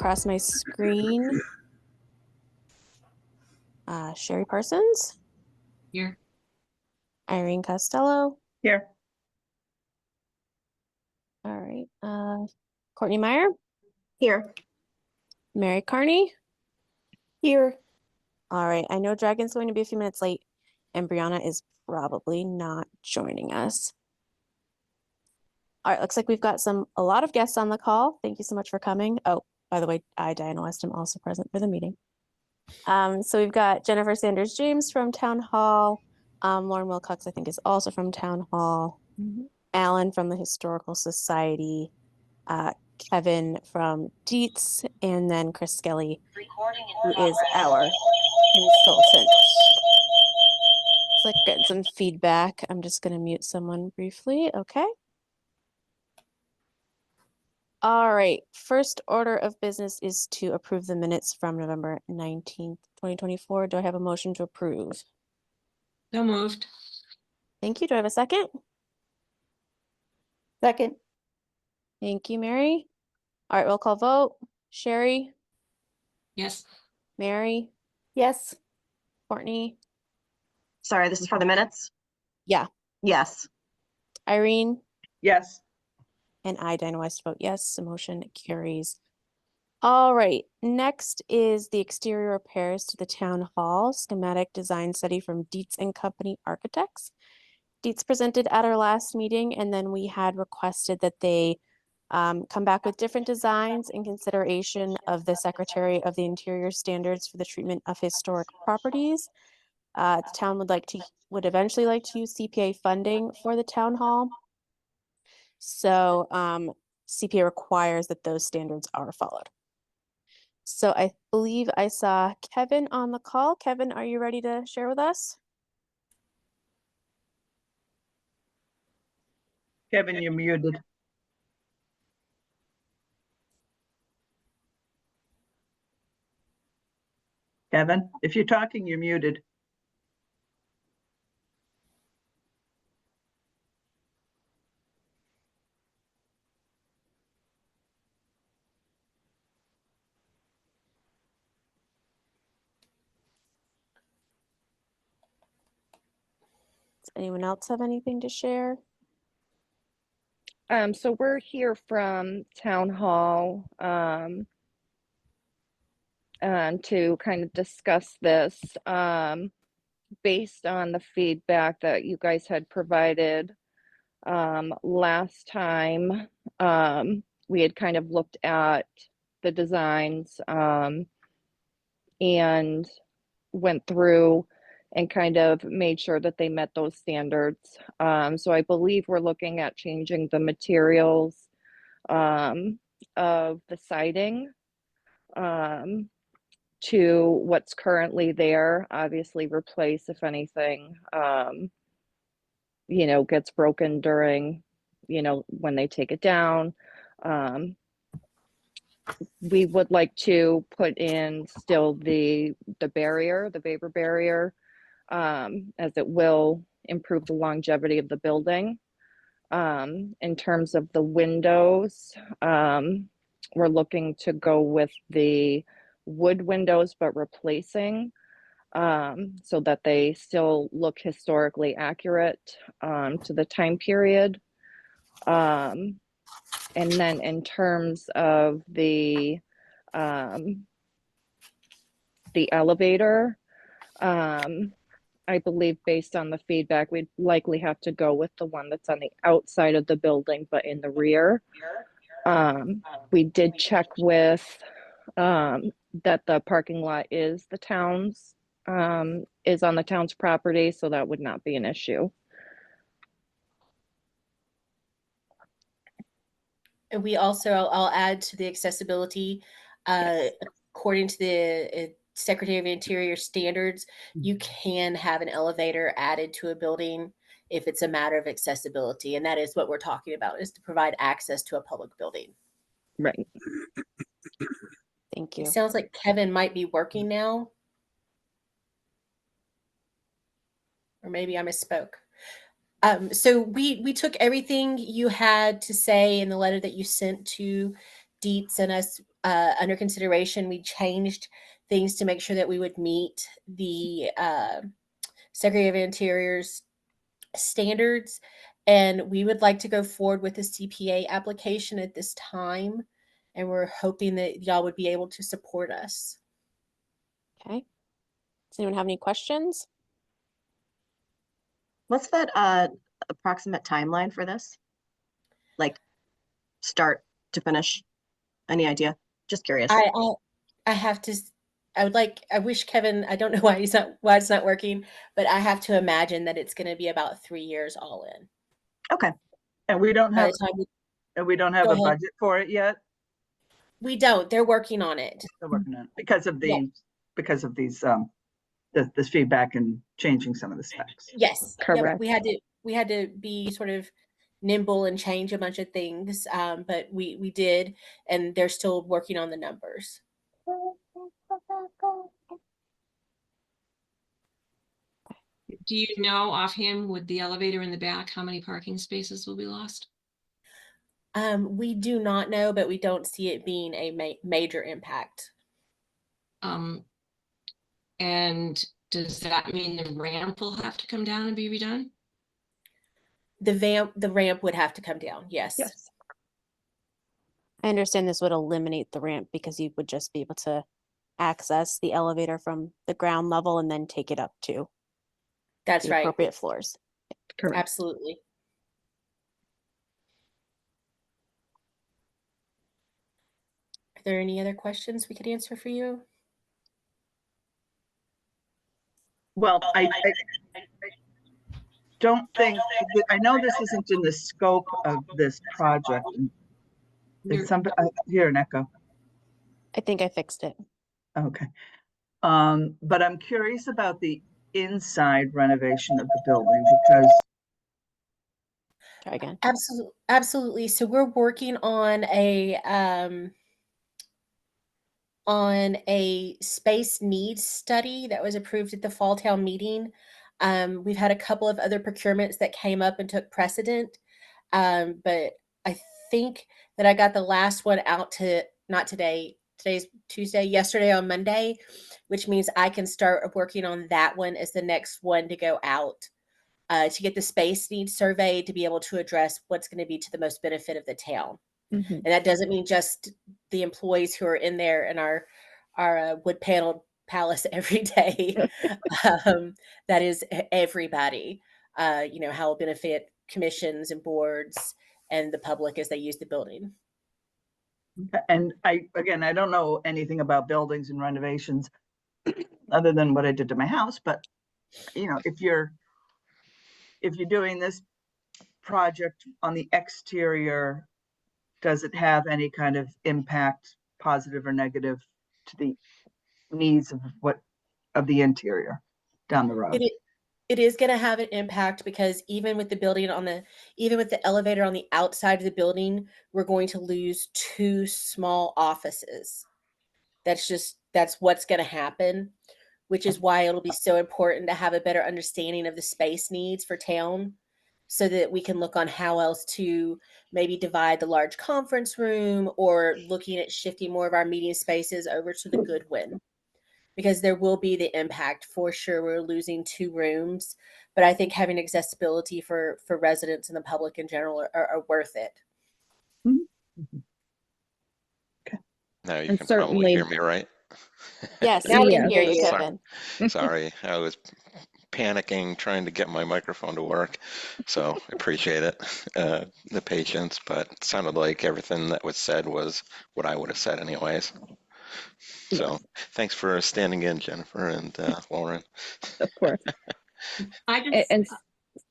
across my screen. Sherry Parsons. Here. Irene Costello. Here. All right. Courtney Meyer. Here. Mary Carney. Here. All right. I know Dragon's going to be a few minutes late, and Brianna is probably not joining us. All right. Looks like we've got a lot of guests on the call. Thank you so much for coming. Oh, by the way, I, Diana West, am also present for the meeting. So we've got Jennifer Sanders James from Town Hall. Lauren Wilcox, I think, is also from Town Hall. Alan from the Historical Society. Kevin from Dietz, and then Chris Skelly, who is our consultant. It's like getting some feedback. I'm just going to mute someone briefly. Okay. All right. First order of business is to approve the minutes from November 19th, 2024. Do I have a motion to approve? So moved. Thank you. Do I have a second? Second. Thank you, Mary. All right, roll call vote. Sherry, Yes. Mary, Yes. Courtney, Sorry, this is for the minutes? Yeah. Yes. Irene, Yes. and I, Diana West, vote yes. The motion carries. All right, next is the exterior repairs to the town hall schematic design study from Dietz and Company Architects. Dietz presented at our last meeting, and then we had requested that they come back with different designs in consideration of the Secretary of the Interior standards for the treatment of historic properties. The town would eventually like to use CPA funding for the town hall. So CPA requires that those standards are followed. So I believe I saw Kevin on the call. Kevin, are you ready to share with us? Kevin, you're muted. Kevin, if you're talking, you're muted. Does anyone else have anything to share? So we're here from Town Hall to kind of discuss this based on the feedback that you guys had provided last time. We had kind of looked at the designs and went through and kind of made sure that they met those standards. So I believe we're looking at changing the materials of the siding to what's currently there. Obviously replace if anything, gets broken during, when they take it down. We would like to put in still the barrier, the vapor barrier, as it will improve the longevity of the building. In terms of the windows, we're looking to go with the wood windows, but replacing so that they still look historically accurate to the time period. And then in terms of the elevator, I believe based on the feedback, we'd likely have to go with the one that's on the outside of the building, but in the rear. We did check with that the parking lot is the town's, is on the town's property, so that would not be an issue. And we also, I'll add to the accessibility, according to the Secretary of Interior standards, you can have an elevator added to a building if it's a matter of accessibility. And that is what we're talking about, is to provide access to a public building. Right. Thank you. It sounds like Kevin might be working now. Or maybe I misspoke. So we took everything you had to say in the letter that you sent to Dietz and us under consideration. We changed things to make sure that we would meet the Secretary of Interior's standards, and we would like to go forward with the CPA application at this time, and we're hoping that y'all would be able to support us. Okay. Does anyone have any questions? What's that approximate timeline for this? Like start to finish? Any idea? Just curious. I have to I wish Kevin, I don't know why it's not working, but I have to imagine that it's going to be about 3 years all in. Okay. And we don't By have, the time and we don't have Go a ahead. budget for it yet. we don't, they're working on it. They're working on it because of Yeah. these this feedback and changing some of the specs. Yes. Yep, Correct. we had to be sort of nimble and change a bunch of things, but we did, and they're still working on the numbers. Do you know offhand with the elevator in the back, how many parking spaces will be lost? We do not know, but we don't see it being a major impact. And does that mean the ramp will have to come down and be redone? The ramp would have to come down. Yes. Yes. I understand this would eliminate the ramp because you would just be able to access the elevator from the ground level and then take it up to That's the right. appropriate floors. Correct. Absolutely. Are there any other questions we could answer for you? Well, I don't think, I know this isn't in the scope of this project. You're- Did somebody, I hear an echo. I think I fixed it. Okay. But I'm curious about the inside renovation of the building because Try again. Absolutely. So we're working on a space needs study that was approved at the Fall Town meeting. We've had a couple of other procurements that came up and took precedent. But I think that I got the last one out to, not today, today's Tuesday, yesterday on Monday, which means I can start working on that one as the next one to go out. To get the space needs survey to be able to address what's going to be to the most benefit of the town. Mhm. And that doesn't mean just the employees who are in there in our wood paneled palace every day. That is everybody. How it'll benefit commissions and boards and the public as they use the building. and I don't know anything about buildings and renovations other than what I did to my house, but if you're doing this project on the exterior, does it have any kind of impact, positive or negative, to the needs of the interior down the road? It is going to have an impact because even with the elevator on the outside of the building, we're going to lose 2 small offices. That's what's going to happen, which is why it'll be so important to have a better understanding of the space needs for town so that we can look on how else to maybe divide the large conference room or looking at shifting more of our meeting spaces over to the Goodwin. Because there will be the impact for sure. We're losing 2 rooms, but I think having accessibility for residents and the public in general are worth it. Now you And can probably certainly- hear me, right? Yes, Now we we can can hear hear you, you. Kevin. Sorry, I was panicking trying to get my microphone to work, so I appreciate it, the patience, but it sounded like everything that was said was what I would have said anyways. So thanks for standing in, Jennifer and Lauren. Of course. I just, And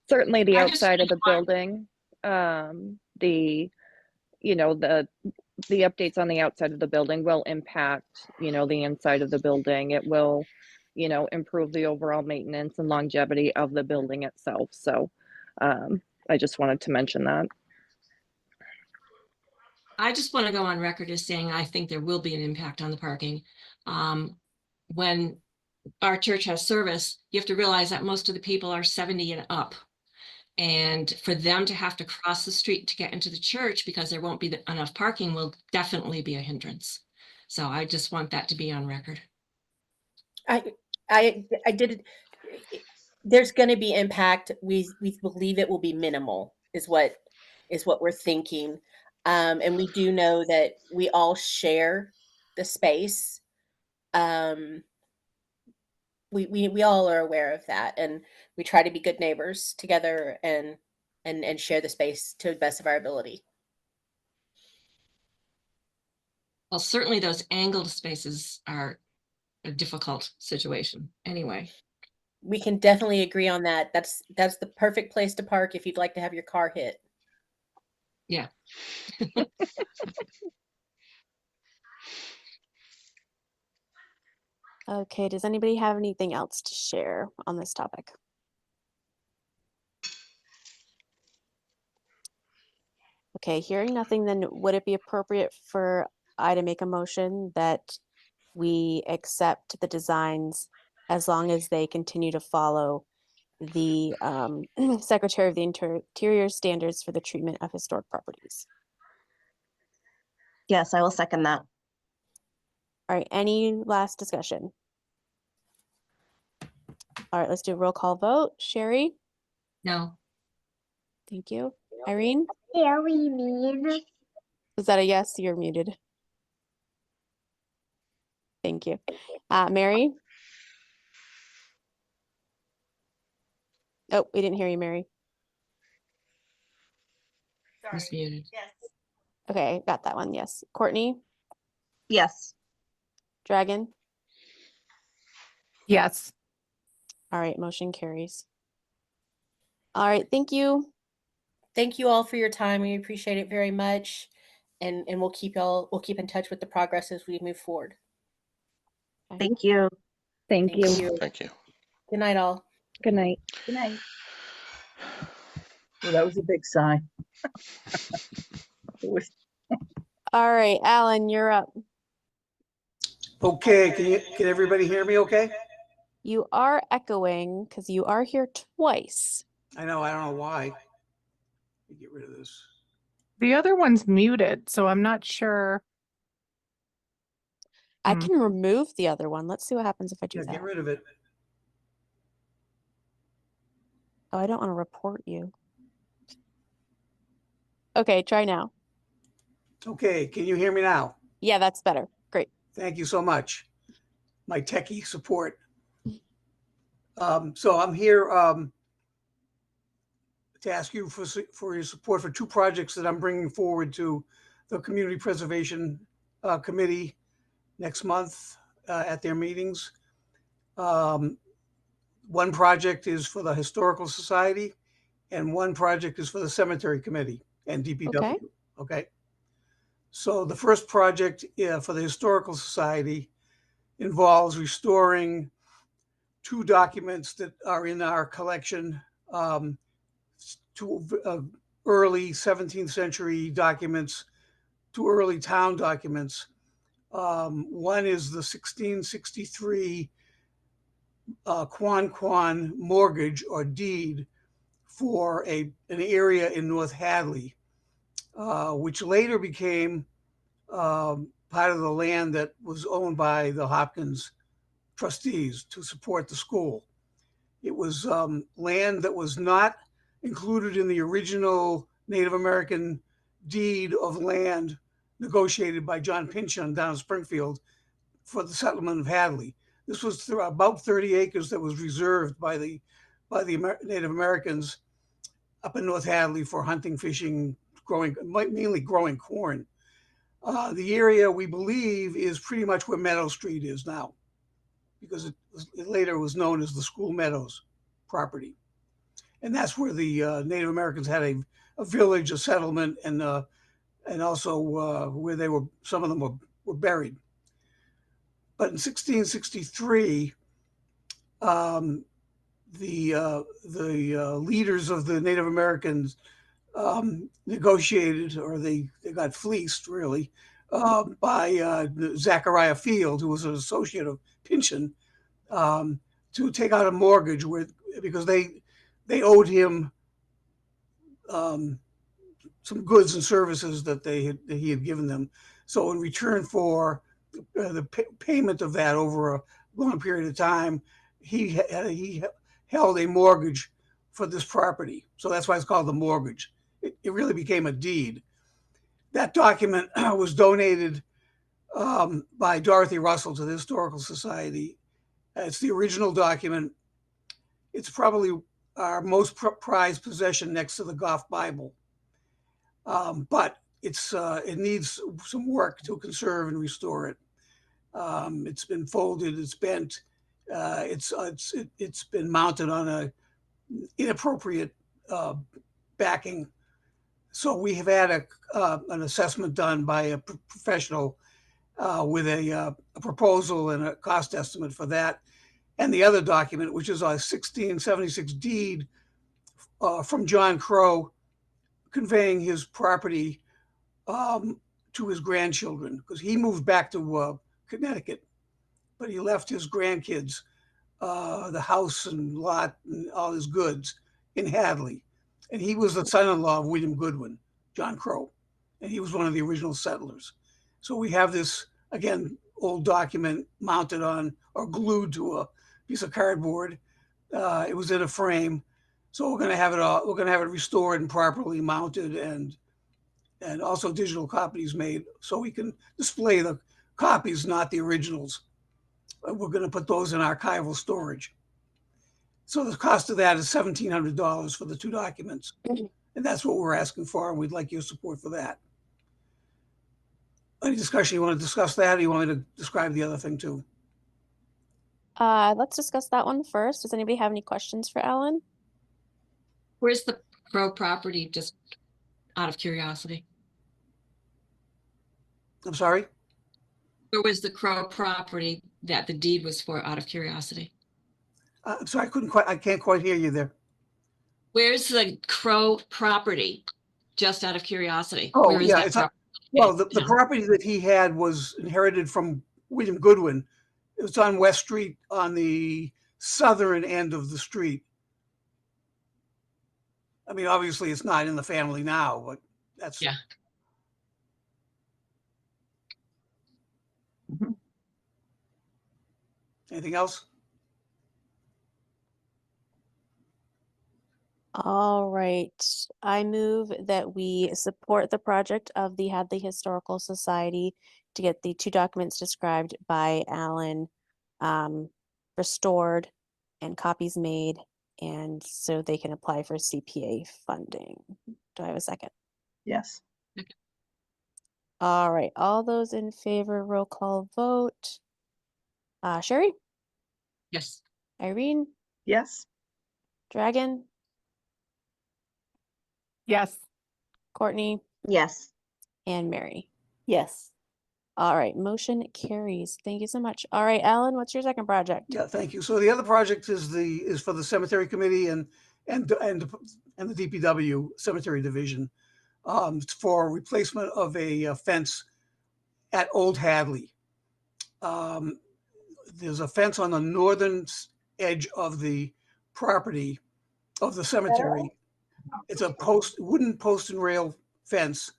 certainly the I just outside of the want- building, the updates on the outside of the building will impact, the inside of the building. It will, improve the overall maintenance and longevity of the building itself. So I just wanted to mention that. I just want to go on record as saying I think there will be an impact on the parking. When our church has service, you have to realize that most of the people are 70 and up. And for them to have to cross the street to get into the church because there won't be enough parking will definitely be a hindrance. So I just want that to be on record. I did. There's going to be impact. We believe it will be minimal. Is what we're thinking, and we do know that we all share the space. We all are aware of that, and we try to be good neighbors together and share the space to the best of our ability. Well, certainly those angled spaces are a difficult situation anyway. We can definitely agree on that. That's the perfect place to park if you'd like to have your car hit. Yeah. Okay, does anybody have anything else to share on this topic? Okay, hearing nothing, then would it be appropriate for I to make a motion that we accept the designs as long as they continue to follow the Secretary of the Interior standards for the treatment of historic properties? Yes, I will second that. All right, any last discussion? All right, let's do a roll call vote. Sherry? No. Thank you. Irene? Yeah, we mean. Was that a yes? You're muted. Thank you. Mary? Oh, we didn't hear you, Mary. Was muted. Yes. Okay, got that one. Yes. Courtney? Yes. Dragon? Yes. All right, motion carries. All right, thank you. Thank you all for your time. We appreciate it very much. And we'll keep in touch with the progress as we move forward. Thank you. Thank you. Thank you. Good night, all. Good night. Good night. Well, that was a big sigh. It was, All right, Alan, you're up. Okay, can everybody hear me okay? You are echoing because you are here twice. I know, I don't know why. Let me get rid of this. The other one's muted, so I'm not sure. I Hmm. can remove the other one. Let's see what happens if I do Yeah, that. get rid of it. Oh, I don't want to report you. Okay, try now. Okay, can you hear me now? Yeah, that's better. Great. Thank you so much. My techie support. So I'm here to ask you for your support for two projects that I'm bringing forward to the Community Preservation Committee next month at their meetings. One project is for the Historical Society and one project is for the Cemetery Committee and DPW. Okay. So the first project for the Historical Society involves restoring two documents that are in our collection, two early 17th century documents, two early town documents. One is the 1663 Quan mortgage or deed for an area in North Hadley, which later became part of the land that was owned by the Hopkins trustees to support the school. It was land that was not included in the original Native American deed of land negotiated by John Pynchon down in Springfield for the settlement of Hadley. This was about 30 acres that was reserved by the Native Americans up in North Hadley for hunting, fishing, mainly growing corn. The area we believe is pretty much where Meadow Street is now, because it later was known as the School Meadows property. And that's where the Native Americans had a village, a settlement, and also where some of them were buried. But in 1663, the leaders of the Native Americans negotiated, or they got fleeced really, by Zachariah Field, who was an associate of Pynchon, to take out a mortgage because they owed him some goods and services that he had given them. So in return for the payment of that over a long period of time, he held a mortgage for this property. So that's why it's called the mortgage. It really became a deed. That document was donated by Dorothy Russell to the Historical Society. It's the original document. It's probably our most prized possession next to the Goff Bible. But it needs some work to conserve and restore it. It's been folded, it's bent, it's been mounted on a inappropriate backing. So we have had an assessment done by a professional with a proposal and a cost estimate for that. And the other document, which is a 1676 deed from John Crow conveying his property to his grandchildren, because he moved back to Connecticut, but he left his grandkids the house and lot and all his goods in Hadley. And he was the son-in-law of William Goodwin, John Crow, and he was one of the original settlers. So we have this, again, old document mounted on or glued to a piece of cardboard. It was in a frame. So we're going to have it all, we're going to have it restored and properly mounted, and also digital copies made so we can display the copies, not the originals. We're going to put those in archival storage. So the cost of that is $1,700 for the two documents. And that's what we're asking for, and we'd like your support for that. Any discussion? You want to discuss that, or you want me to describe the other thing too? Let's discuss that one first. Does anybody have any questions for Alan? Where's the Crow property, just out of curiosity? I'm sorry? Where was the Crow property that the deed was for, out of curiosity? I'm sorry, I can't quite hear you there. Where's the Crow property, just out of curiosity? Oh, Where is yeah, that it's property? well, the Yeah. property that he had was inherited from William Goodwin. It was on West Street on the southern end of the street. I mean, obviously it's not in the family now, but that's. Yeah. Anything else? All right. I move that we support the project of the Hadley Historical Society to get the two documents described by Alan restored and copies made, and so they can apply for CPA funding. Do I have a second? Yes. All right. All those in favor, roll call vote. Sherry, Yes. Irene, Yes. Dragon, Yes. Courtney, Yes. and Mary. Yes. All right, motion carries. Thank you so much. All right, Alan, what's your second project? Yeah, thank you. So the other project is for the cemetery committee and the DPW cemetery division for replacement of a fence at Old Hadley. There's a fence on the northern edge of the property of the cemetery. It's a wooden post and rail fence.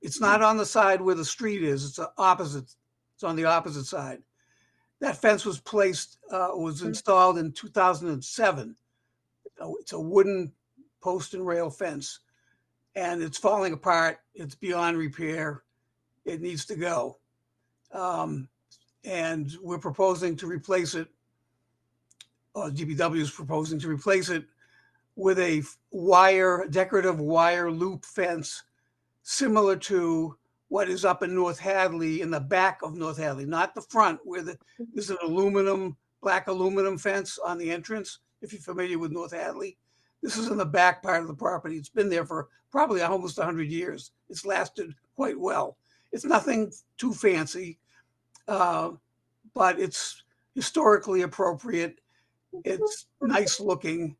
It's not on the side where the street is. It's opposite. It's on the opposite side. That fence was installed in 2007. It's a wooden post and rail fence, and it's falling apart. It's beyond repair. It needs to go. And we're proposing to replace it, or DPW is proposing to replace it with a decorative wire loop fence similar to what is up in North Hadley, in the back of North Hadley, not the front, where there's an black aluminum fence on the entrance, if you're familiar with North Hadley. This is in the back part of the property. It's been there for probably almost 100 years. It's lasted quite well. It's nothing too fancy, but it's historically appropriate. It's nice looking,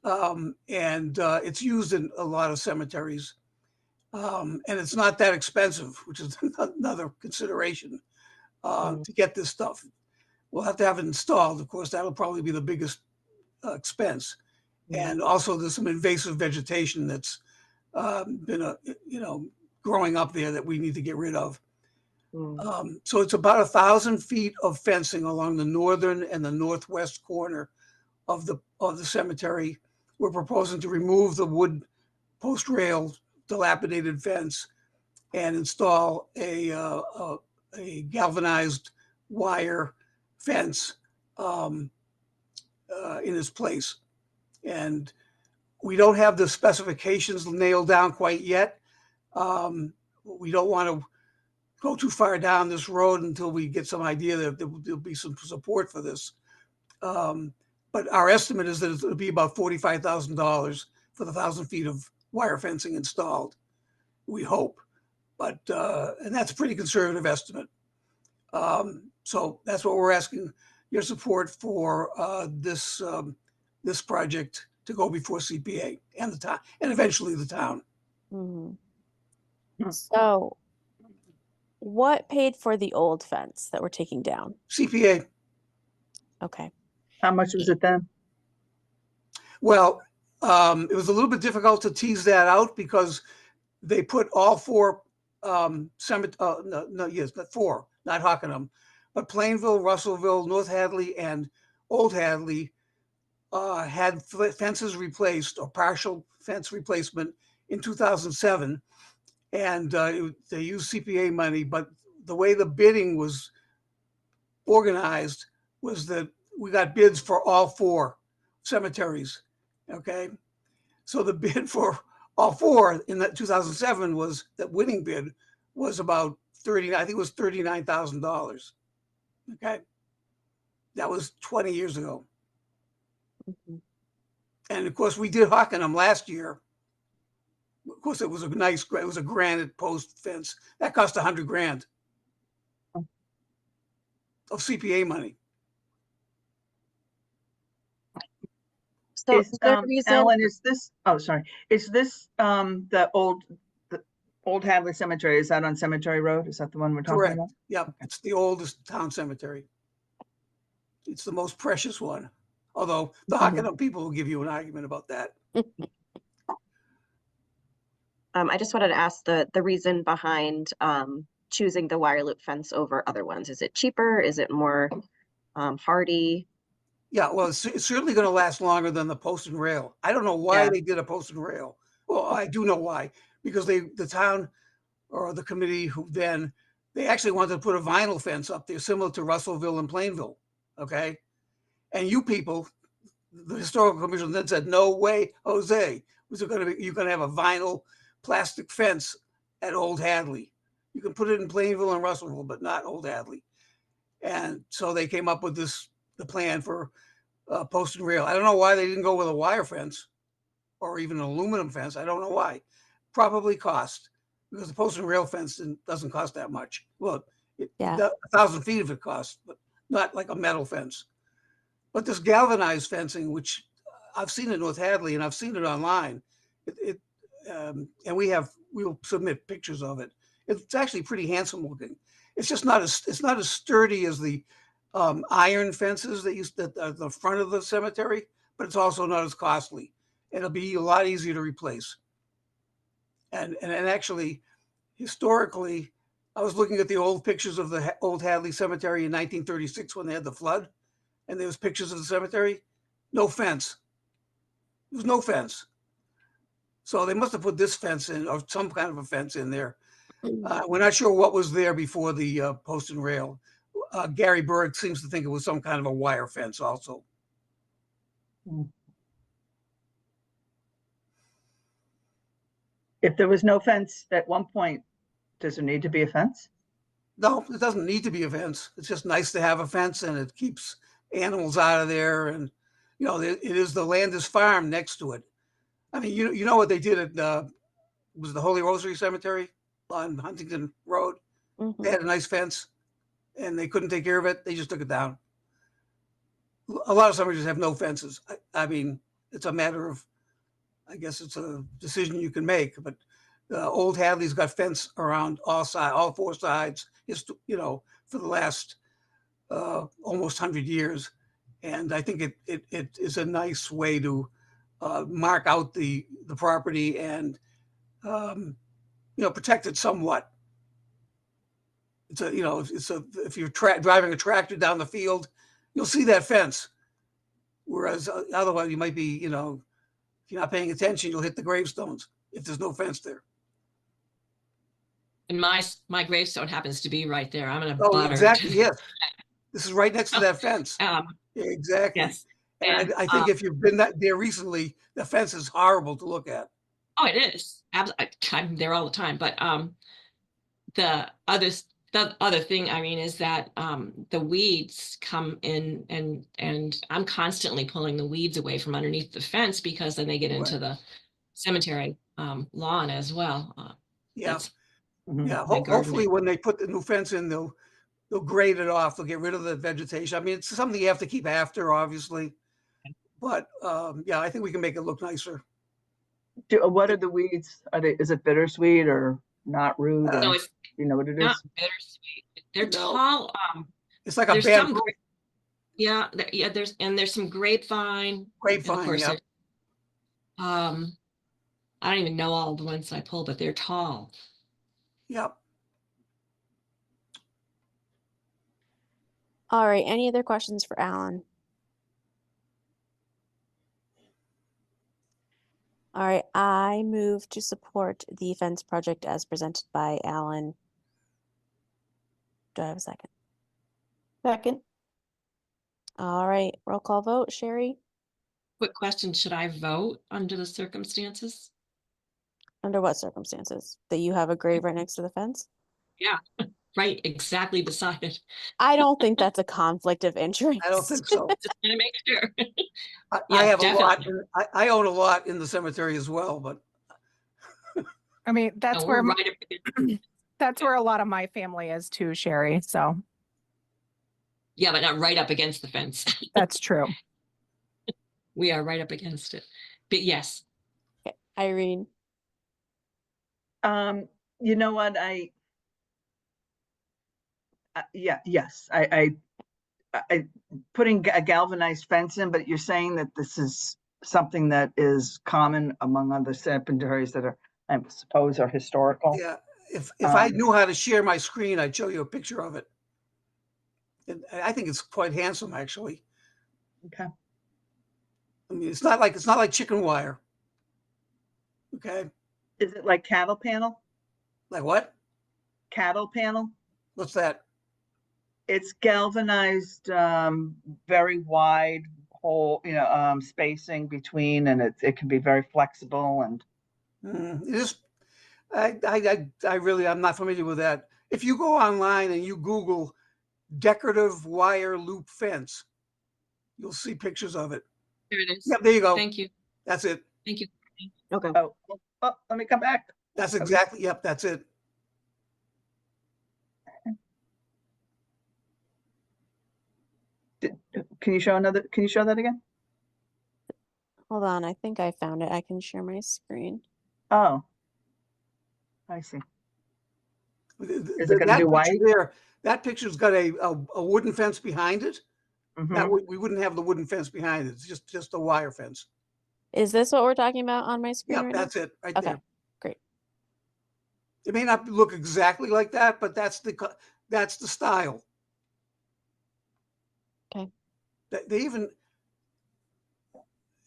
and it's used in a lot of cemeteries. And it's not that expensive, which is another consideration to get this stuff. We'll have to have it installed. Of course, that'll probably be the biggest expense. And also there's some invasive vegetation that's been growing up there that we need to get rid of. So it's about 1,000 feet of fencing along the northern and the northwest corner of the cemetery. We're proposing to remove the wood post rail dilapidated fence and install a galvanized wire fence in its place. And we don't have the specifications nailed down quite yet. We don't want to go too far down this road until we get some idea that there'll be some support for this. But our estimate is that it'll be about $45,000 for the 1,000 feet of wire fencing installed, we hope. But, and that's a pretty conservative estimate. So that's what we're asking your support for this project to go before CPA and the town, and eventually the town. Mhm. So what paid for the old fence that we're taking down? CPA. Okay. How much was it then? Well, it was a little bit difficult to tease that out because they put all four four, not Hockenham, but Plainville, Russellville, North Hadley, and Old Hadley had fences replaced or partial fence replacement in 2007. And they used CPA money, but the way the bidding was organized was that we got bids for all four cemeteries. Okay. So the bid for all four in that 2007 was, that winning bid was about I think it was $39,000. Okay. That was 20 years ago. Mhm. And of course we did Hockenham last year. Of course, it was it was a granite post fence that cost $100,000 of CPA money. So Is, is there a reason? Alan, is this, oh, sorry, is this the old Hadley Cemetery? Is that on Cemetery Road? Is that the one we're talking Correct. about? Yep. It's the oldest town cemetery. It's the most precious one. Although the Hockenham people will give you an argument about that. I just wanted to ask the reason behind choosing the wire loop fence over other ones. Is it cheaper? Is it more hardy? Yeah, well, it's certainly going to last longer than the post and rail. I don't know why Yeah. they did a post and rail. Well, I do know why, because the town or the committee they actually wanted to put a vinyl fence up there similar to Russellville and Plainville. Okay. And you people, the historical commission then said, no way, Jose, you're going to have a vinyl plastic fence at Old Hadley. You can put it in Plainville and Russellville, but not Old Hadley. And so they came up with the plan for post and rail. I don't know why they didn't go with a wire fence or even an aluminum fence. I don't know why. Probably cost, because the post and rail fence doesn't cost that much. Well, Yeah. 1,000 feet of it costs, but not like a metal fence. But this galvanized fencing, which I've seen in North Hadley and I've seen it online, and we'll submit pictures of it. It's actually pretty handsome looking. It's just it's not as sturdy as the iron fences that are the front of the cemetery, but it's also not as costly. It'll be a lot easier to replace. And actually, historically, I was looking at the old pictures of the Old Hadley Cemetery in 1936 when they had the flood, and there was pictures of the cemetery. No fence. There was no fence. So they must have put this fence in, or some kind of a fence in there. We're not sure what was there before the post and rail. Gary Berg seems to think it was some kind of a wire fence also. If there was no fence at one point, does there need to be a fence? No, it doesn't need to be a fence. It's just nice to have a fence, and it keeps animals out of there. And, it is the Landis farm next to it. I mean, you know what they did at was the Holy Rosary Cemetery on Huntington Road. Mhm. They had a nice fence and they couldn't take care of it. They just took it down. A lot of cemeteries have no fences. I mean, it's a matter of, I guess it's a decision you can make, but Old Hadley's got fence around all four sides, for the last almost 100 years. And I think it is a nice way to mark out the property and, protect it somewhat. If you're driving a tractor down the field, you'll see that fence. Whereas otherwise you might be, if you're not paying attention, you'll hit the gravestones if there's no fence there. And my gravestone happens to be right there. I'm in a Oh, butter. exactly, yes. This is right next to that fence. Yeah, Exactly. yes. And I think if you've been there recently, the fence is horrible to look at. Oh, it is. I'm there all the time. But the other thing, Irene, is that the weeds come in, and I'm constantly pulling the weeds away from underneath the fence because then they get into the cemetery lawn as well. Yeah. That's Yeah, my hopefully gardening. when they put the new fence in, they'll grade it off. They'll get rid of the vegetation. I mean, it's something you have to keep after, obviously. But yeah, I think we can make it look nicer. What are the weeds? Is it bittersweet or not root? Or, No, it's you know what it not is? bittersweet. They're No. tall. It's like a There's some bamboo there's some grapevine. And of grapevine. course, Yeah. there's, I don't even know all the ones I pull, but they're tall. Yep. All right, any other questions for Alan? All right, I move to support the fence project as presented by Alan. Do I have a second? Second. All right, roll call vote. Sherry, Quick question, should I vote under the circumstances? under what circumstances? That you have a grave right next to the fence? Yeah, right, exactly beside it. I don't think that's a conflict of interest. I don't think so. Just gonna make sure. I Yeah, have a lot. definitely. I own a lot in the cemetery as well, but I mean, that's No, where we're right up against- that's where a lot of my family is too, Sherry. So yeah, but not right up against the fence. that's true. We are right up against it. But yes, Okay, Irene, You know what? Yes, I putting a galvanized fence in, but you're saying that this is something that is common among other cemeteries that are, I suppose, are historical. yeah, if I Um, knew how to share my screen, I'd show you a picture of it. And I think it's quite handsome, actually. Okay. I mean, it's not like chicken wire. Okay, Is it like cattle panel? like what? Cattle panel? What's that? It's galvanized, very wide hole, spacing between, and it can be very flexible and. It is. I really, I'm not familiar with that. If you go online and you Google decorative wire loop fence, you'll see pictures of it. there it is. Yep, there you go. Thank you. That's it. Thank you. Okay. Oh, let me come back. That's exactly, yep, that's it. Can you show that again? hold on. I think I found it. I can share my screen. Oh, I see. Is it gonna That do picture white? there, that picture's got a wooden fence behind it. That Mhm. we wouldn't have the wooden fence behind it. It's just a wire fence. Is this what we're talking about on my screen Yep, right now? that's it, right Okay, there. great. It may not look exactly like that, but that's the style. Okay. They even,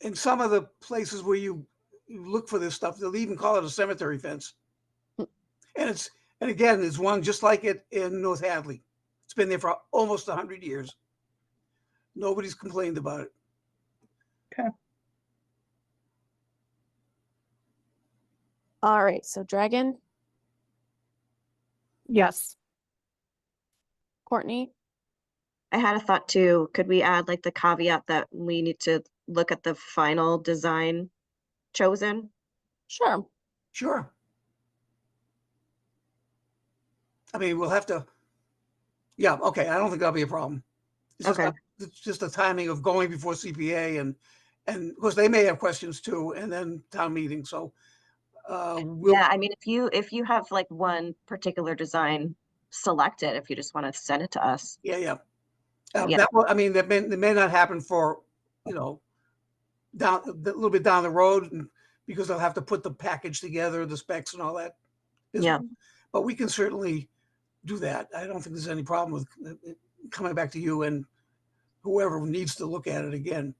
in some of the places where you look for this stuff, they'll even call it a cemetery fence. Hmm. And again, there's one just like it in North Hadley. It's been there for almost 100 years. Nobody's complained about it. All right, so Dragon, Yes. Courtney, I had a thought too. Could we add like the caveat that we need to look at the final design chosen? sure. Sure. I mean, we'll have to, yeah, okay, I don't think that'll be a problem. Okay. It's just the timing of going before CPA and of course they may have questions too, and then town meeting, so. Yeah, I mean, if you have like one particular design selected, if you just want to send it to us. Yeah. Yeah. That may not happen for, down a little bit down the road, and because they'll have to put the package together, the specs and all that. Yeah. But we can certainly do that. I don't think there's any problem with it coming back to you and whoever needs to look at it again.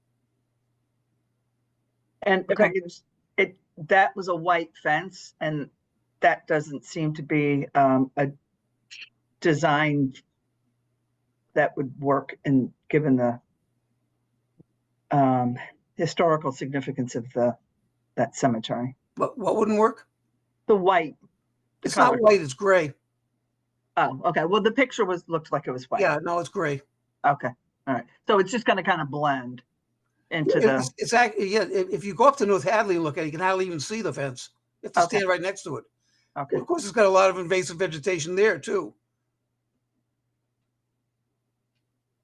And if I Okay. could just, that was a white fence, and that doesn't seem to be a design that would work in, given the historical significance of that cemetery. But what wouldn't work? The white. the It's not color. white, it's gray. Oh, okay. Well, the picture looked like it was white. Yeah, no, it's gray. Okay. All right. So it's just going to kind of blend into the. It's actually, yeah, if you go up to North Hadley and look at it, you can hardly even see the fence. You have to Okay. stand right next to it. Okay. Of course, it's got a lot of invasive vegetation there too.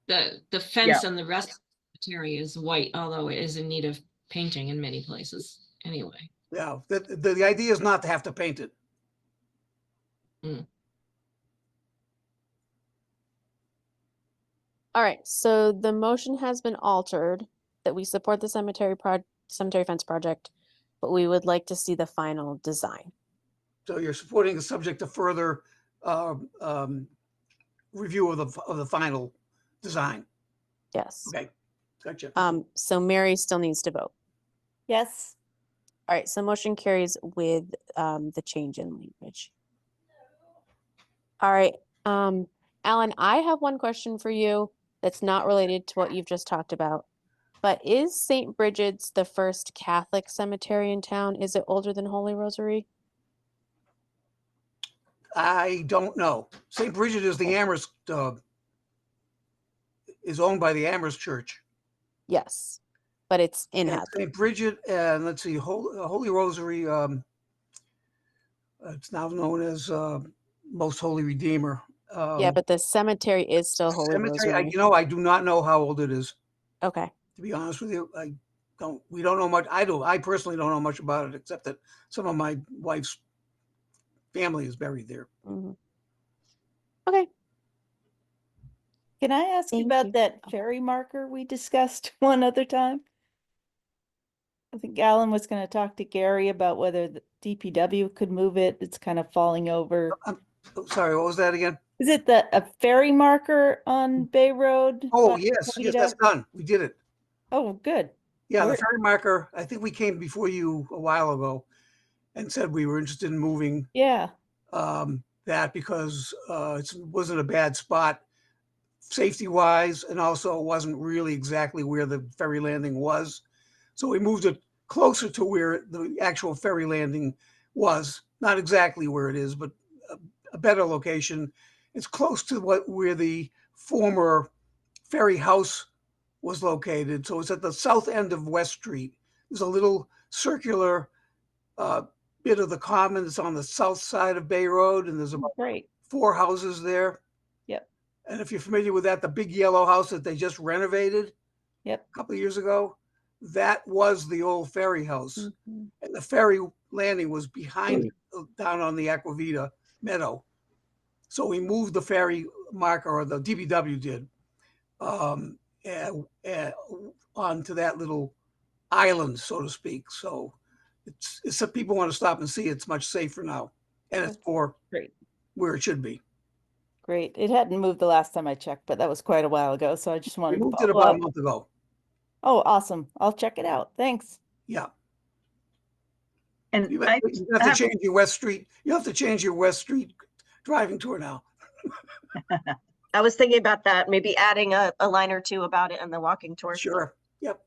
The fence and the rest of the cemetery is white, although it is in need of painting in many places anyway. Yeah, the idea is not to have to paint it. All right, so the motion has been altered that we support the cemetery fence project, but we would like to see the final design. So you're supporting the subject to further review of the final design. Yes. Okay, gotcha. So Mary still needs to vote. Yes. All right, so motion carries with the change in language. All right, Alan, I have one question for you that's not related to what you've just talked about. But is St. Bridget's the first Catholic cemetery in town? Is it older than Holy Rosary? I don't know. St. Bridget is the Amherst, is owned by the Amherst Church. Yes, but it's in And Hadley. St. Bridget, and let's see, Holy Rosary, it's now known as Most Holy Redeemer. Yeah, but the cemetery is still Holy Cemetery, Rosary. I do not know how old it is. Okay. To be honest with you, we don't know much. I personally don't know much about it, except that some of my wife's family is buried there. Mhm. Okay. Can I ask you Thank about you. that ferry marker we discussed one other time? I think Alan was going to talk to Gary about whether the DPW could move it. It's kind of falling over. Oh, sorry, what was that again? Is it a ferry marker on Bay Road? Oh, by yes, Toledo? that's done. We did it. Oh, good. Yeah, the Where- ferry marker, I think we came before you a while ago and said we were interested in moving Yeah. that because it wasn't a bad spot safety wise, and also it wasn't really exactly where the ferry landing was. So we moved it closer to where the actual ferry landing was, not exactly where it is, but a better location. It's close to where the former ferry house was located. So it's at the south end of West Street. There's a little circular bit of the common that's on the south side of Bay Road, and there's about Great. 4 houses there. Yep. And if you're familiar with that, the big yellow house that they just renovated Yep. a couple of years ago, that was the old ferry house. Mhm. And the ferry landing was behind, down on the Aquavita meadow. So we moved the ferry marker, or the DPW did, onto that little island, so to speak. So it's if people want to stop and see, it's much safer now. And it's more Great. where it should be. Great. It hadn't moved the last time I checked, but that was quite a while ago. So I just We wanted to moved it follow about a up. month ago. Oh, awesome. I'll check it out. Thanks. Yeah. And You I have to change your West Street. You have to change your West Street driving tour now. I was thinking about that, maybe adding a line or two about it in the walking tour. Sure. Yep.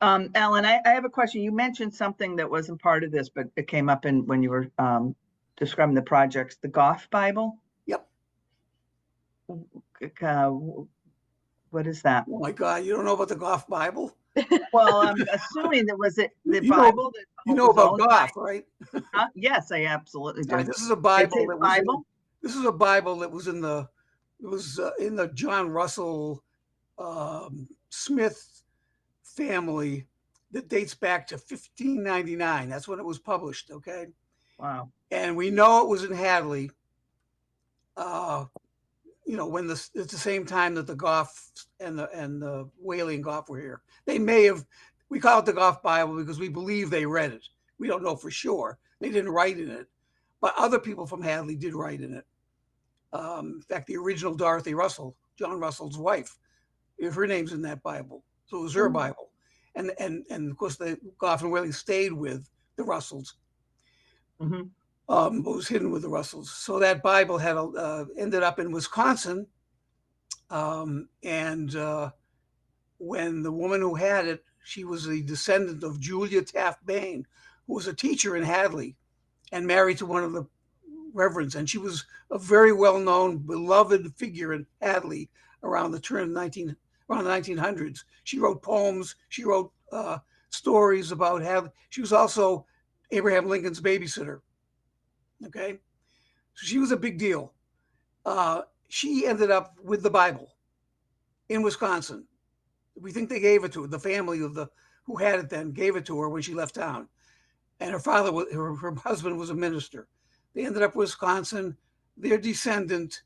Alan, I have a question. You mentioned something that wasn't part of this, but it came up when you were describing the projects, the Goff Bible. Yep. What is that? Oh my God, you don't know about the Goff Bible? Well, I'm assuming that was it the You know- Bible. that You know was about owned Goff, right? by- Yes, I absolutely do. All right, this is a Bible. It's his that was in- Bible? This is a Bible that was in the John Russell Smith family that dates back to 1599. That's when it was published. Okay. Wow. And we know it was in Hadley. you know, when it's the same time that the Goff and the Whaley and Goff were here. They may have, we call it the Goff Bible because we believe they read it. We don't know for sure. They didn't write in it, but other people from Hadley did write in it. In fact, the original Dorothy Russell, John Russell's wife, her name's in that Bible. So it was her Bible. And of course, the Goff and Whaley stayed with the Russells. Mhm. It was hidden with the Russells. So that Bible had ended up in Wisconsin. When the woman who had it, she was a descendant of Julia Taft Bain, who was a teacher in Hadley and married to one of the reverends. And she was a very well-known, beloved figure in Hadley around the turn of around the 1900s. She wrote poems. She wrote stories about Hadley. She was also Abraham Lincoln's babysitter. Okay, so she was a big deal. She ended up with the Bible in Wisconsin. We think they gave it to her. The family of who had it then gave it to her when she left town. And her father, her husband was a minister. They ended up in Wisconsin. Their descendant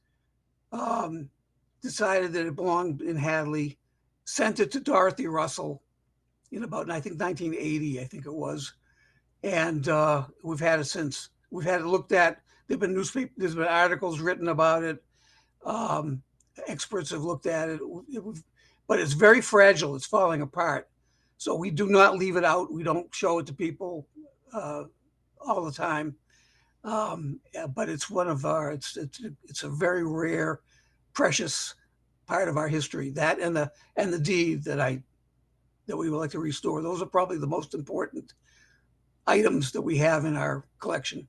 decided that it belonged in Hadley, sent it to Dorothy Russell in about, I think, 1980, I think it was. And we've had it since. We've had it looked at. There's been articles written about it. Experts have looked at it, but it's very fragile. It's falling apart. So we do not leave it out. We don't show it to people all the time. But it's one of our. It's a very rare, precious part of our history. That and the deed that we would like to restore. Those are probably the most important items that we have in our collection.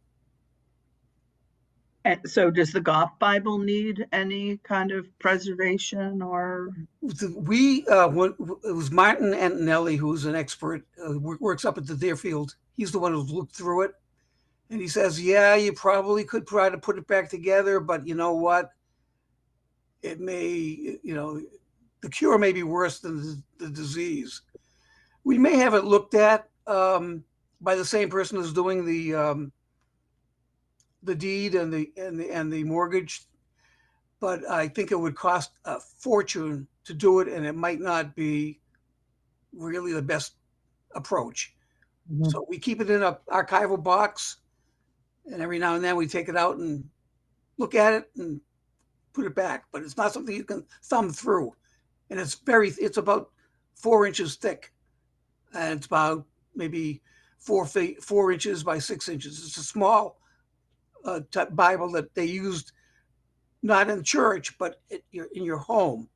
And so does the Goff Bible need any kind of preservation or? It was Martin Antonelli, who's an expert, works up at the Deerfield. He's the one who's looked through it. And he says, yeah, you probably could try to put it back together, but you know what? It may, the cure may be worse than the disease. We may have it looked at by the same person who's doing the deed and the mortgage, but I think it would cost a fortune to do it, and it might not be really the best approach. Mhm. So we keep it in an archival box, and every now and then we take it out and look at it and put it back. But it's not something you can thumb through, and it's about 4 inches thick, and it's about maybe 4 inches by 6 inches. It's a small type Bible that they used not in church, but in your home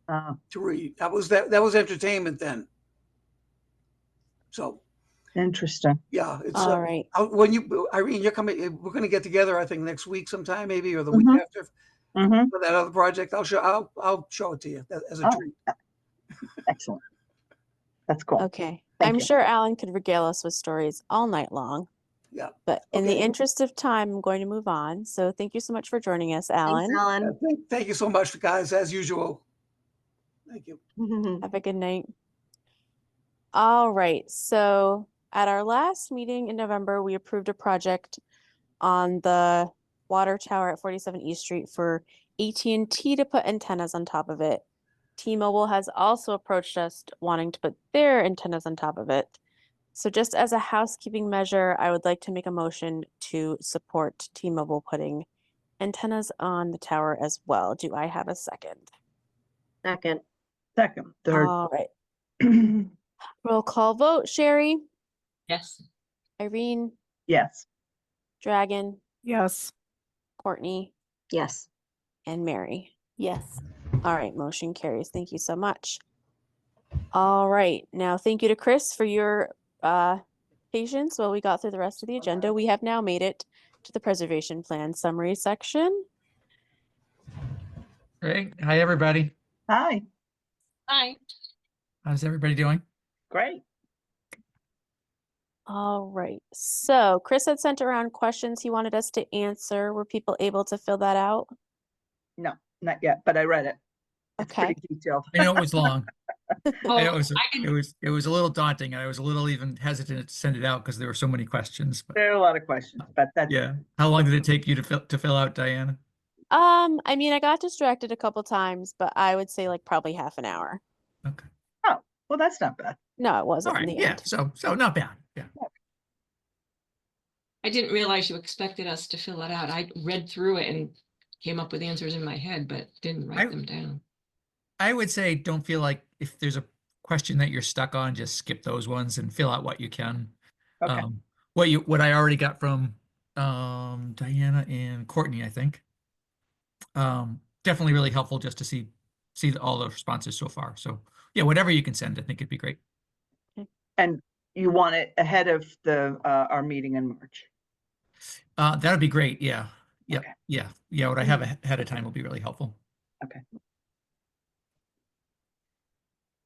to read. That was entertainment then. So Interesting. yeah, it's All right. Irene, you're coming. We're going to get together, I think, next week sometime, maybe, or the week Mhm. after Mhm. for that other project. I'll show it to you as a Oh. treat. Excellent. That's cool. Okay. Thank I'm you. sure Alan could regale us with stories all night long. Yeah. But in the Okay. interest of time, I'm going to move on. So thank you so much for joining us, Thanks, Alan. Alan. Thank you so much, guys, as usual. Thank you. Have a good night. All right. So at our last meeting in November, we approved a project on the water tower at 47 East Street for AT&T to put antennas on top of it. T-Mobile has also approached us wanting to put their antennas on top of it. So just as a housekeeping measure, I would like to make a motion to support T-Mobile putting antennas on the tower as well. Do I have a second? Second. Second, third. All right. Roll call vote. Sherry, Yes. Irene, Yes. Dragon, Yes. Courtney, Yes. and Mary. Yes. All right, motion carries. Thank you so much. All right, now thank you to Chris for your patience while we got through the rest of the agenda. We have now made it to the preservation plan summary section. Great. Hi, everybody. Hi. Hi. How's everybody doing? Great. All right, so Chris had sent around questions he wanted us to answer. Were people able to fill that out? No, not yet, but I read it. It's Okay. pretty detailed. I know it was long. I know Oh, it was a little daunting. I was a little even hesitant to send it out because there were so many questions. But There are a lot of questions, but that's yeah. How long did it take you to fill out, Diana? I mean, I got distracted a couple times, but I would say like probably half an hour. Okay. Oh, well, that's not bad. No, it All wasn't in right. the Yeah. end. So not bad. Yeah. I didn't realize you expected us to fill it out. I read through it and came up with answers in my head, but didn't write them down. I would say don't feel like if there's a question that you're stuck on, just skip those ones and fill out what you can. Okay. What I already got from Diana and Courtney, I think. Definitely really helpful just to see all the responses so far. So yeah, whatever you can send, I think it'd be great. And you want it ahead of the our meeting in March? That would be great. Yeah. Yeah. Okay. Yeah. Yeah. What I have ahead of time will be really helpful. Okay.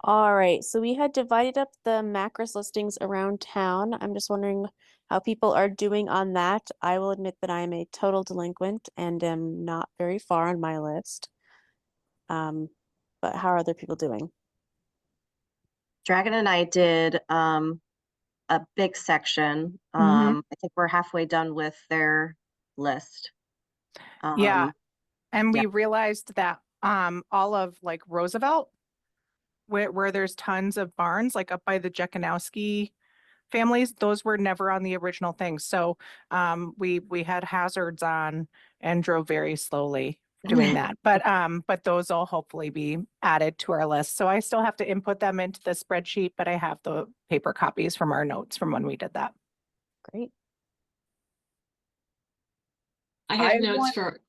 All right, so we had divided up the Macris listings around town. I'm just wondering how people are doing on that. I will admit that I am a total delinquent and am not very far on my list. But how are other people doing? Dragon and I did a big section. I think we're halfway done with their list. Yeah. And yeah. we realized that all of like Roosevelt, where there's tons of barns, like up by the Jekanowski families, those were never on the original thing. So we had hazards on and drove very slowly doing that. But those will hopefully be added to our list. So I still have to input them into the spreadsheet, but I have the paper copies from our notes from when we did that. Great. I have I notes want- for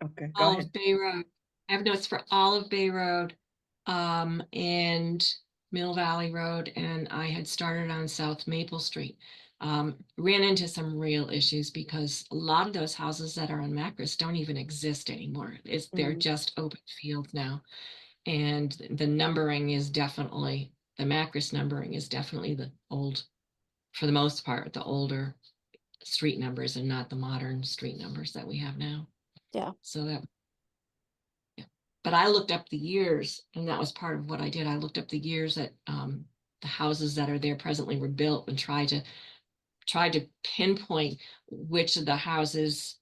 Okay, go all ahead. of Bay Road. I have notes for all of Bay Road, and Mill Valley Road, and I had started on South Maple Street. Ran into some real issues because a lot of those houses that are on Macris don't even exist anymore. They're just open field now. And the numbering is definitely, the Macris numbering is definitely the old, for the most part, the older street numbers and not the modern street numbers that we have now. Yeah. So that, yeah. But I looked up the years, and that was part of what I did. I looked up the years that the houses that are there presently were built and tried to pinpoint which of the houses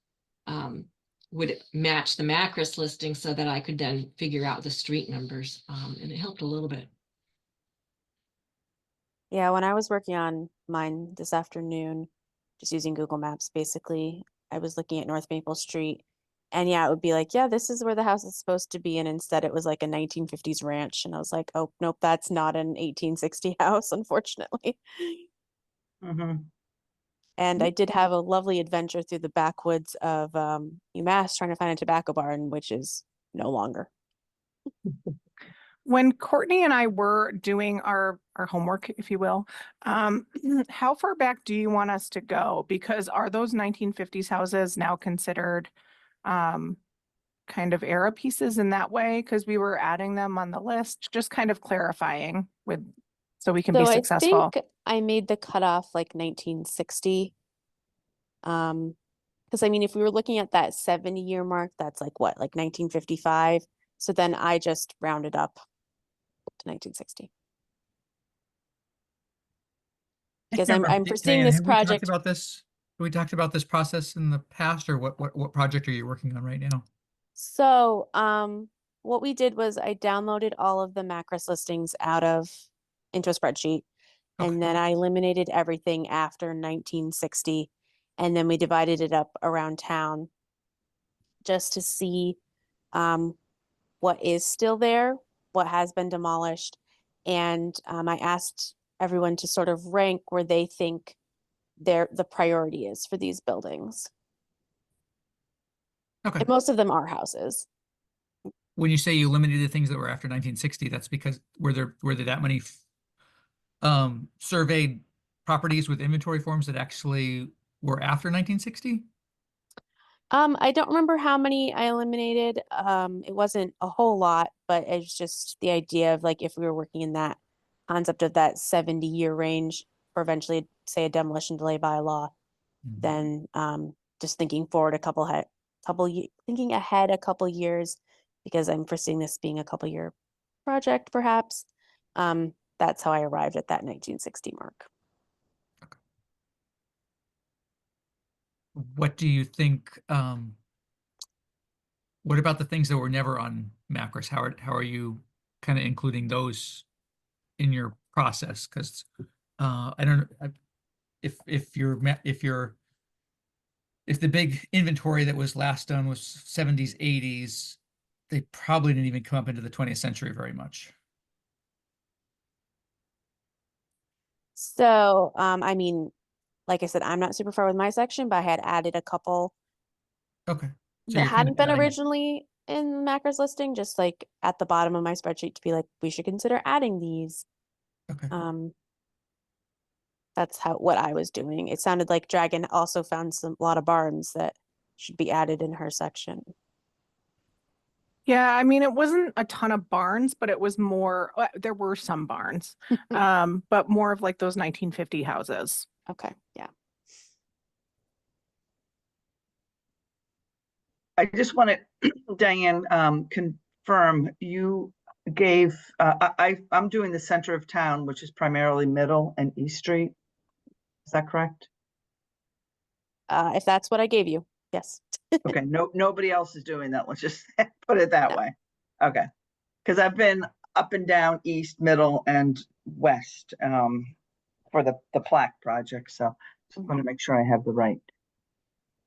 would match the Macris listing so that I could then figure out the street numbers. And it helped a little bit. Yeah, when I was working on mine this afternoon, just using Google Maps, basically, I was looking at North Maple Street. And yeah, it would be like, yeah, this is where the house is supposed to be. And instead it was like a 1950s ranch. And I was like, oh, nope, that's not an 1860 house, unfortunately. And I did have a lovely adventure through the backwoods of UMass trying to find a tobacco barn, which is no longer. When Courtney and I were doing our homework, if you will, how far back do you want us to go? Because are those 1950s houses now considered kind of era pieces in that way? Because we were adding them on the list, just kind of clarifying so we can be successful. I think I made the cutoff like 1960. Because I mean, if we were looking at that 70-year mark, that's like what, like 1955. So then I just rounded up to 1960. Because I'm foreseeing Diane, this have we talked project. about this? Have we talked about this process in the past, or what project are you working on right now? So, what we did was I downloaded all of the Macris listings into a spreadsheet, and then I eliminated everything after 1960, and then we divided it up around town just to see what is still there, what has been demolished, and I asked everyone to sort of rank where they think the priority is for these buildings. Okay. And most of them are houses. When you say you eliminated the things that were after 1960, that's because were there that many surveyed properties with inventory forms that actually were after 1960? I don't remember how many I eliminated. It wasn't a whole lot, but it's just the idea of like if we were working in that concept of that 70-year range for eventually say a demolition delay bylaw, then just thinking forward thinking ahead a couple years, because I'm foreseeing this being a couple year project perhaps. That's how I arrived at that 1960 mark. What do you think What about the things that were never on Macros? How are you kind of including those in your process? Because I don't if the big inventory that was last done was 70s, 80s, they probably didn't even come up into the 20th century very much. So, I mean, like I said, I'm not super far with my section, but I had added a couple Okay. So that you're kind hadn't of been adding, originally in the macros listing, just like at the bottom of my spreadsheet to be like, we should consider adding these. okay. That's what I was doing. It sounded like Dragon also found a lot of barns that should be added in her section. Yeah, I mean, it wasn't a ton of barns, but it was more, there were some barns, but more of like those 1950 houses. Okay, yeah. I just want to, Diane, confirm you gave, I'm doing the center of town, which is primarily Middle and East Street. Is that correct? If that's what I gave you, yes. Okay, nobody else is doing that. Let's just put it that No. way. Okay. Because I've been up and down East, Middle, and West for the plaque project. So just want to make sure I have the right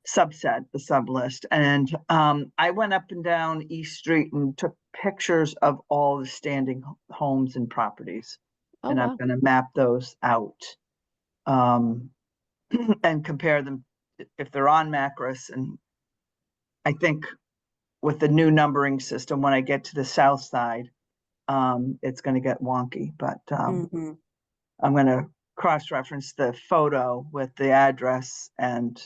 subset, the sub list. And I went up and down East Street and took pictures of all the standing homes and properties. Oh, And wow. I'm going to map those out and compare them if they're on Macros. And I think with the new numbering system, when I get to the south side, it's going to get wonky, but Mhm. I'm going to cross-reference the photo with the address and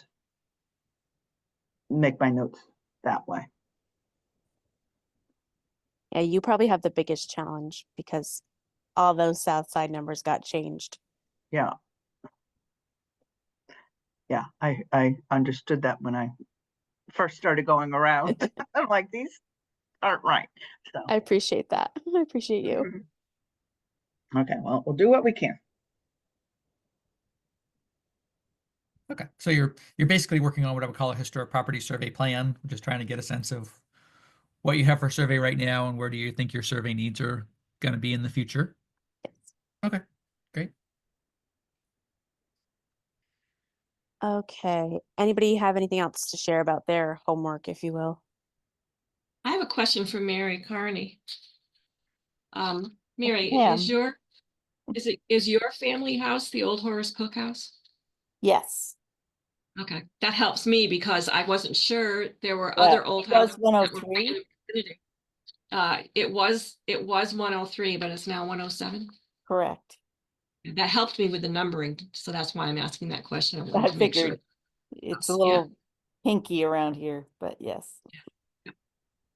make my notes that way. Yeah, you probably have the biggest challenge because all those south side numbers got changed. Yeah. Yeah, I understood that when I first started going around. I'm like, these aren't right. So, I appreciate that. I appreciate you. okay, well, we'll do what we can. Okay. So you're basically working on what I would call a historic property survey plan, just trying to get a sense of what you have for survey right now and where do you think your survey needs are going to be in the future. Yes. Okay, great. Okay. Anybody have anything else to share about their homework, if you will? I have a question for Mary Carney. Mary, Pam. is your family house the Old Horace Cookhouse? Yes. Okay, that helps me because I wasn't sure there were Yeah, other old it was houses that were right 103. in the vicinity. It was 103, but it's now 107. Correct. That helped me with the numbering, so that's why I'm asking that question. I wanted I to make sure. figured it's a Yeah. little hinky around here, but yes.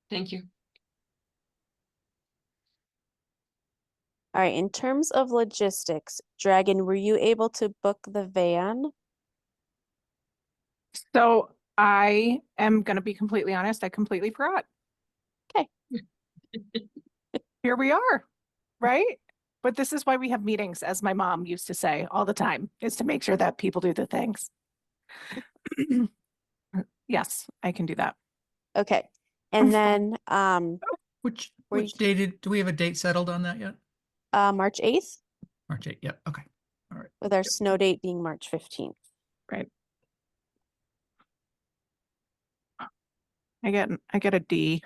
Thank you. All right. In terms of logistics, Dragon, were you able to book the van? So I am going to be completely honest, I completely forgot. Okay. Here we are, right? But this is why we have meetings, as my mom used to say all the time, is to make sure that people do the things. Yes, I can do that. Okay. And then Which Were you- do we have a date settled on that yet? March 8th, March 8th. Yep. Okay. All right. with our snow date being March 15th. Right. I get a D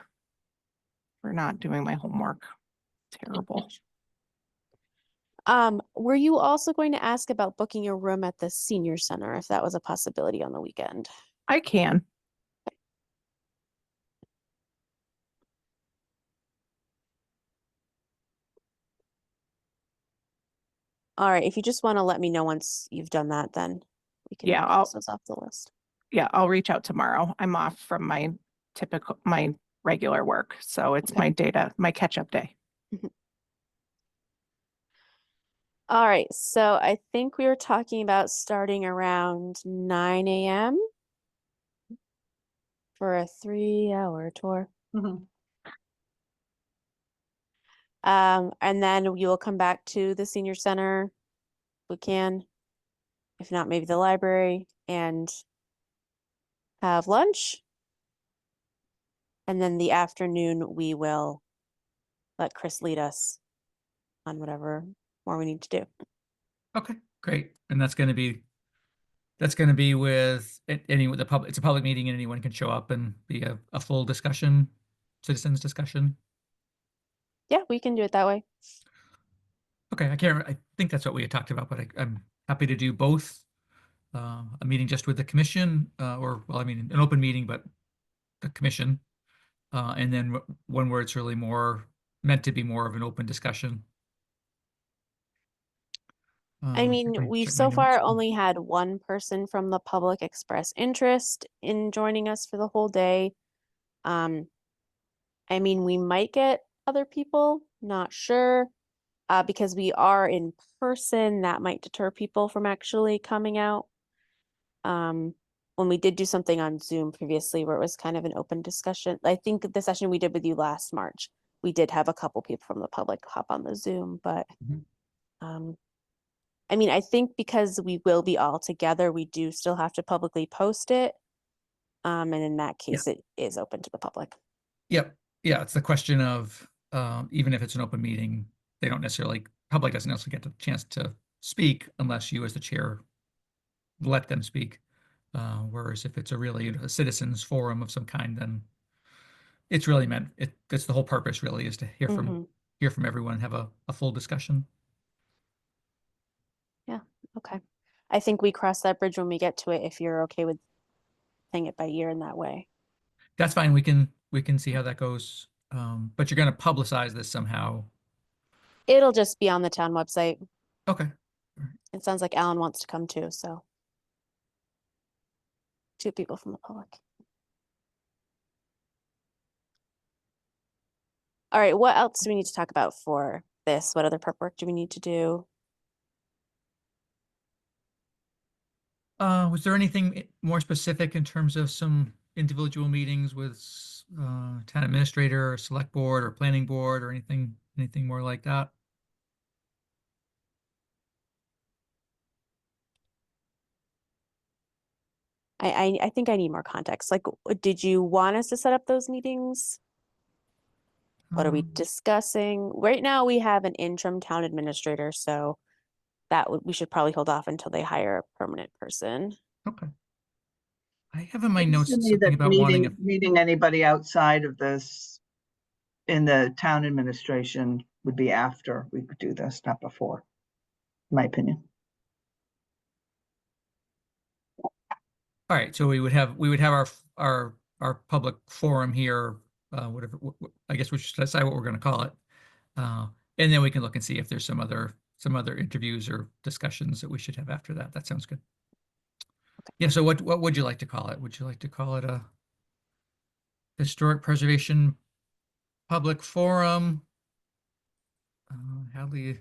for not doing my homework. Terrible. Were you also going to ask about booking a room at the senior center if that was a possibility on the weekend? I can. All right, if you just want to let me know once you've done that, then we can Yeah, cross those off the list. Yeah, I'll reach out tomorrow. I'm off from my regular work. So it's my catch-up day. All right, so I think we were talking about starting around 9 a.m. for a 3-hour tour. Mhm. And then you will come back to the senior center if we can. If not, maybe the library and have lunch. And then the afternoon, we will let Chris lead us on whatever more we need to do. Okay, great. And that's going to be with any with the public. It's a public meeting and anyone can show up and be a full discussion, citizens discussion. Yeah, we can do it that way. Okay, I think that's what we had talked about, but I'm happy to do both. A meeting just with the commission, or, well, I mean, an open meeting, but the commission. And then one where it's really meant to be more of an open discussion. I mean, Let me we've check my so far notes. only had one person from the public express interest in joining us for the whole day. I mean, we might get other people, not sure. Because we are in person, that might deter people from actually coming out. When we did do something on Zoom previously where it was kind of an open discussion, I think the session we did with you last March, we did have a couple people from the public hop on the Zoom, but Mhm. I mean, I think because we will be all together, we do still have to publicly post it. And in that case, it is open to the public. Yep. Yeah, it's the question of even if it's an open meeting, public doesn't necessarily get the chance to speak unless you as the chair let them speak. Whereas if it's a citizens forum of some kind, then it's really that's the whole purpose really, is to hear from everyone and have a full discussion. Yeah, okay. I think we cross that bridge when we get to it, if you're okay with playing it by ear in that way. That's fine. We can see how that goes. But you're going to publicize this somehow. It'll just be on the town website. Okay. It sounds like Alan wants to come too, so 2 people from the public. All right, what else do we need to talk about for this? What other prep work do we need to do? Was there anything more specific in terms of some individual meetings with town administrator or select board or planning board or anything more like that? I think I need more context. Like, did you want us to set up those meetings? What are we discussing? Right now, we have an interim town administrator, so we should probably hold off until they hire a permanent person. Okay. I have in my notes To me, something that about wanting meeting anybody outside of this in the town administration would be after we could do this, not before, in my opinion. All right, so we would have our public forum here, whatever. I guess we should decide what we're going to call it, and then we can look and see if there's some other interviews or discussions that we should have after that. That sounds good. Okay. Yeah. So what would you like to call it? Would you like to call it a historic preservation public forum? Hadley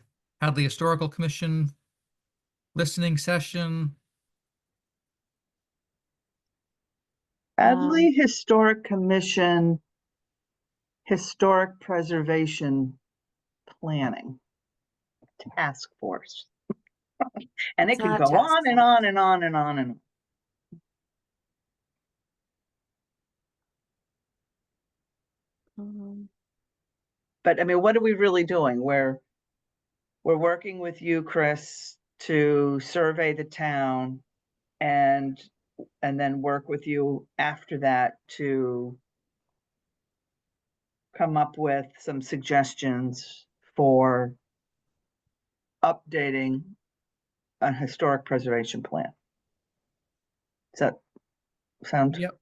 Historical Commission listening session? Hadley Historic Commission, Historic Preservation Planning Task Force. And it could go on and on and on and on and on. But I mean, what are we really doing? We're working with you, Chris, to survey the town and then work with you after that to come up with some suggestions for updating a historic preservation plan. Does that sound? Yep.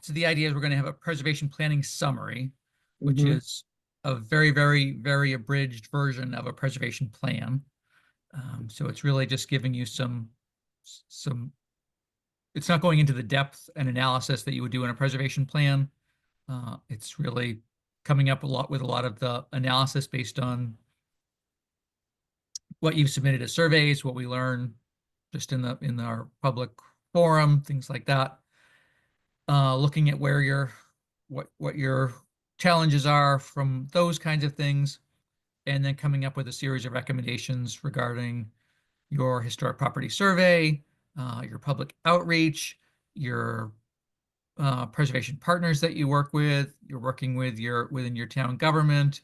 So the idea is we're going to have a preservation planning summary, which is a very, very, very abridged version of a preservation plan. So it's really just giving you some, it's not going into the depth and analysis that you would do in a preservation plan. It's really coming up with a lot of the analysis based on what you've submitted as surveys, what we learn just in our public forum, things like that. Looking at where what your challenges are from those kinds of things, and then coming up with a series of recommendations regarding your historic property survey, your public outreach, your preservation partners that you work with, you're working with within your town government,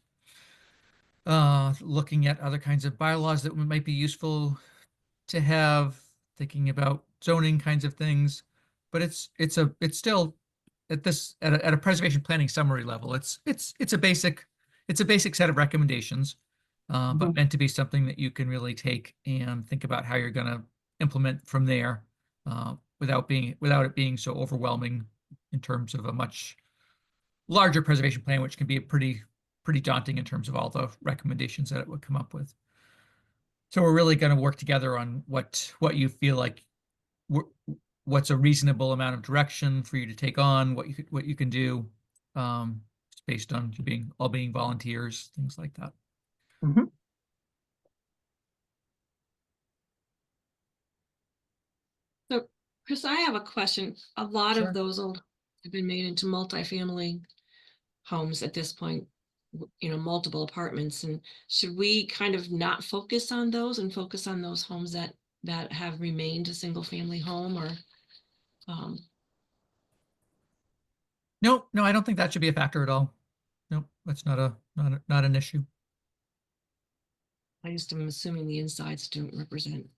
looking at other kinds of bylaws that might be useful to have, thinking about zoning kinds of things. But it's still at a preservation planning summary level. It's a basic set of recommendations, but meant to be something that you can really take and think about how you're going to implement from there, without it being so overwhelming in terms of a much larger preservation plan, which can be pretty daunting in terms of all the recommendations that it would come up with. So we're really going to work together on what you feel like what's a reasonable amount of direction for you to take on, what you can do, based on you all being volunteers, things like that. Mhm. So, Chris, I have a question. A lot Sure. of those old have been made into multifamily homes at this point, multiple apartments. And should we kind of not focus on those and focus on those homes that have remained a single family home, or? No, I don't think that should be a factor at all. No, that's not an issue. I just am assuming the insides don't represent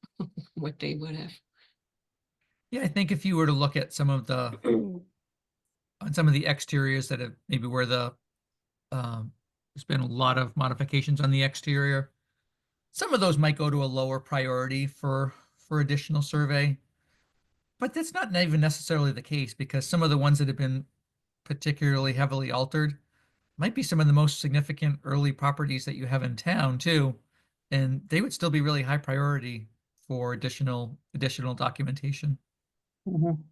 what they would have. Yeah, I think if you were to look at some of the exteriors that have maybe where there's been a lot of modifications on the exterior, some of those might go to a lower priority for additional survey. But that's not even necessarily the case, because some of the ones that have been particularly heavily altered might be some of the most significant early properties that you have in town too, and they would still be really high priority for additional documentation. Mhm.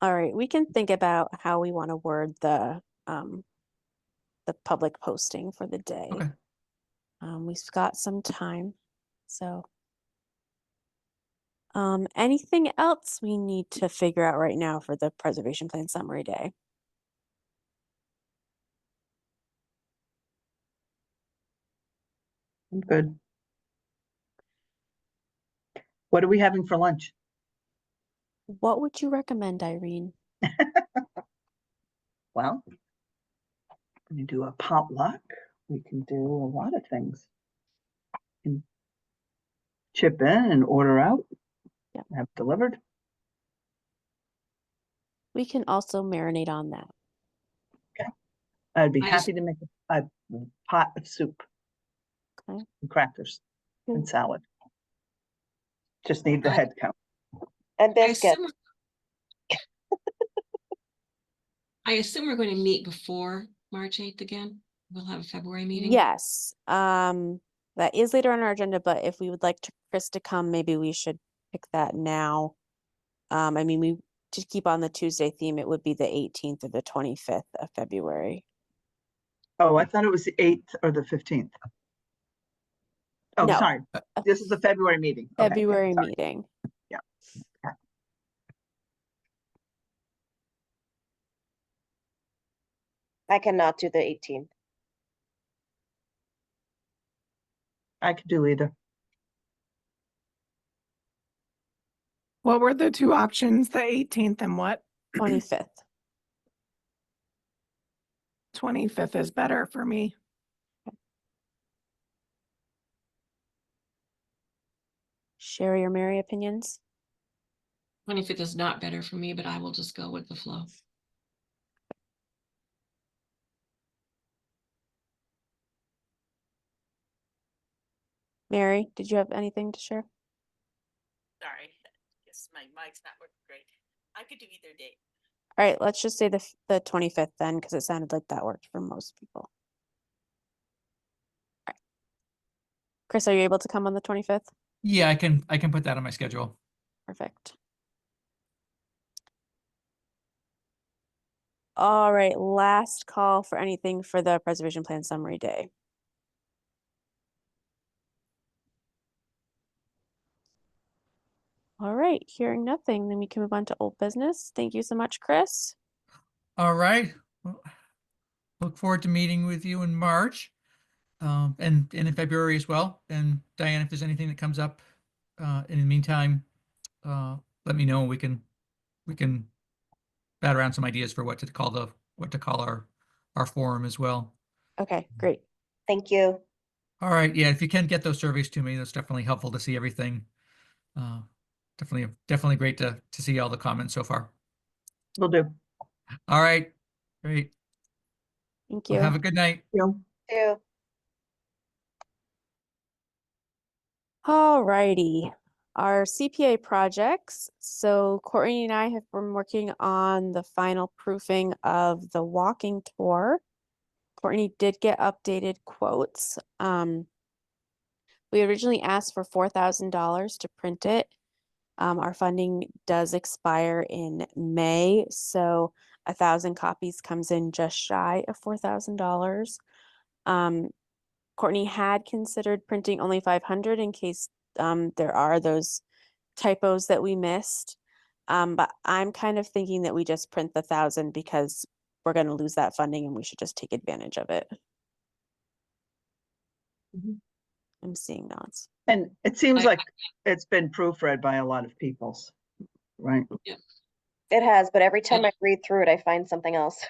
All right, we can think about how we want to word the public posting for the day. Okay. We've got some time, so anything else we need to figure out right now for the preservation plan summary day? I'm good. What are we having for lunch? What would you recommend, Irene? Well, we can do a potluck. We can do a lot of things. We can chip in and order out. Yeah. Have delivered. We can also marinate on that. I'd be I happy to make a pot of soup. Okay. And crackers and Mm. salad. Just need the I- head count. And I biscuit. assume we're going to meet before March 8th again. We'll have a February meeting. Yes, that is later on our agenda, but if we would like Chris to come, maybe we should pick that now. I mean, to keep on the Tuesday theme, it would be the 18th or the 25th of February. Oh, I thought it was the 8th or the 15th. Oh, No. sorry. This is the February meeting. Okay, February sorry. meeting. Yeah. Okay. I cannot do the 18th. I could do either. What were the two options? The 18th and what? 25th. 25th is better for me. Share your Mary opinions. 25th is not better for me, but I will just go with the flow. Mary, did you have anything to share? Sorry, yes, my mic's not working great. I could do either date. All right, let's just say the 25th then, because it sounded like that worked for most people. All right. Chris, are you able to come on the 25th? Yeah, I can put that on my schedule. Perfect. All right, last call for anything for the preservation plan summary day. All right, hearing nothing, then we can move on to old business. Thank you so much, Chris. All right. Well, look forward to meeting with you in March. and in February as well. And Diane, if there's anything that comes up in the meantime, let me know. We can bat around some ideas for what to call our forum as well. Okay, great. Thank you. All right, yeah, if you can get those surveys to me, that's definitely helpful to see everything. Definitely great to see all the comments so far. Will do. All right, great. Thank Well, you. have a good night. You. Too. All righty. Our CPA projects. So Courtney and I have been working on the final proofing of the walking tour. Courtney did get updated quotes. We originally asked for $4,000 to print it. Our funding does expire in May, so 1,000 copies comes in just shy of $4,000. Courtney had considered printing only 500 in case there are those typos that we missed. But I'm kind of thinking that we just print the 1,000 because we're going to lose that funding and we should just take advantage of it. Mhm. I'm seeing nods. And it seems I- like it's been proofread by a lot of people's, right? It has, but every time I read through it, I find something else.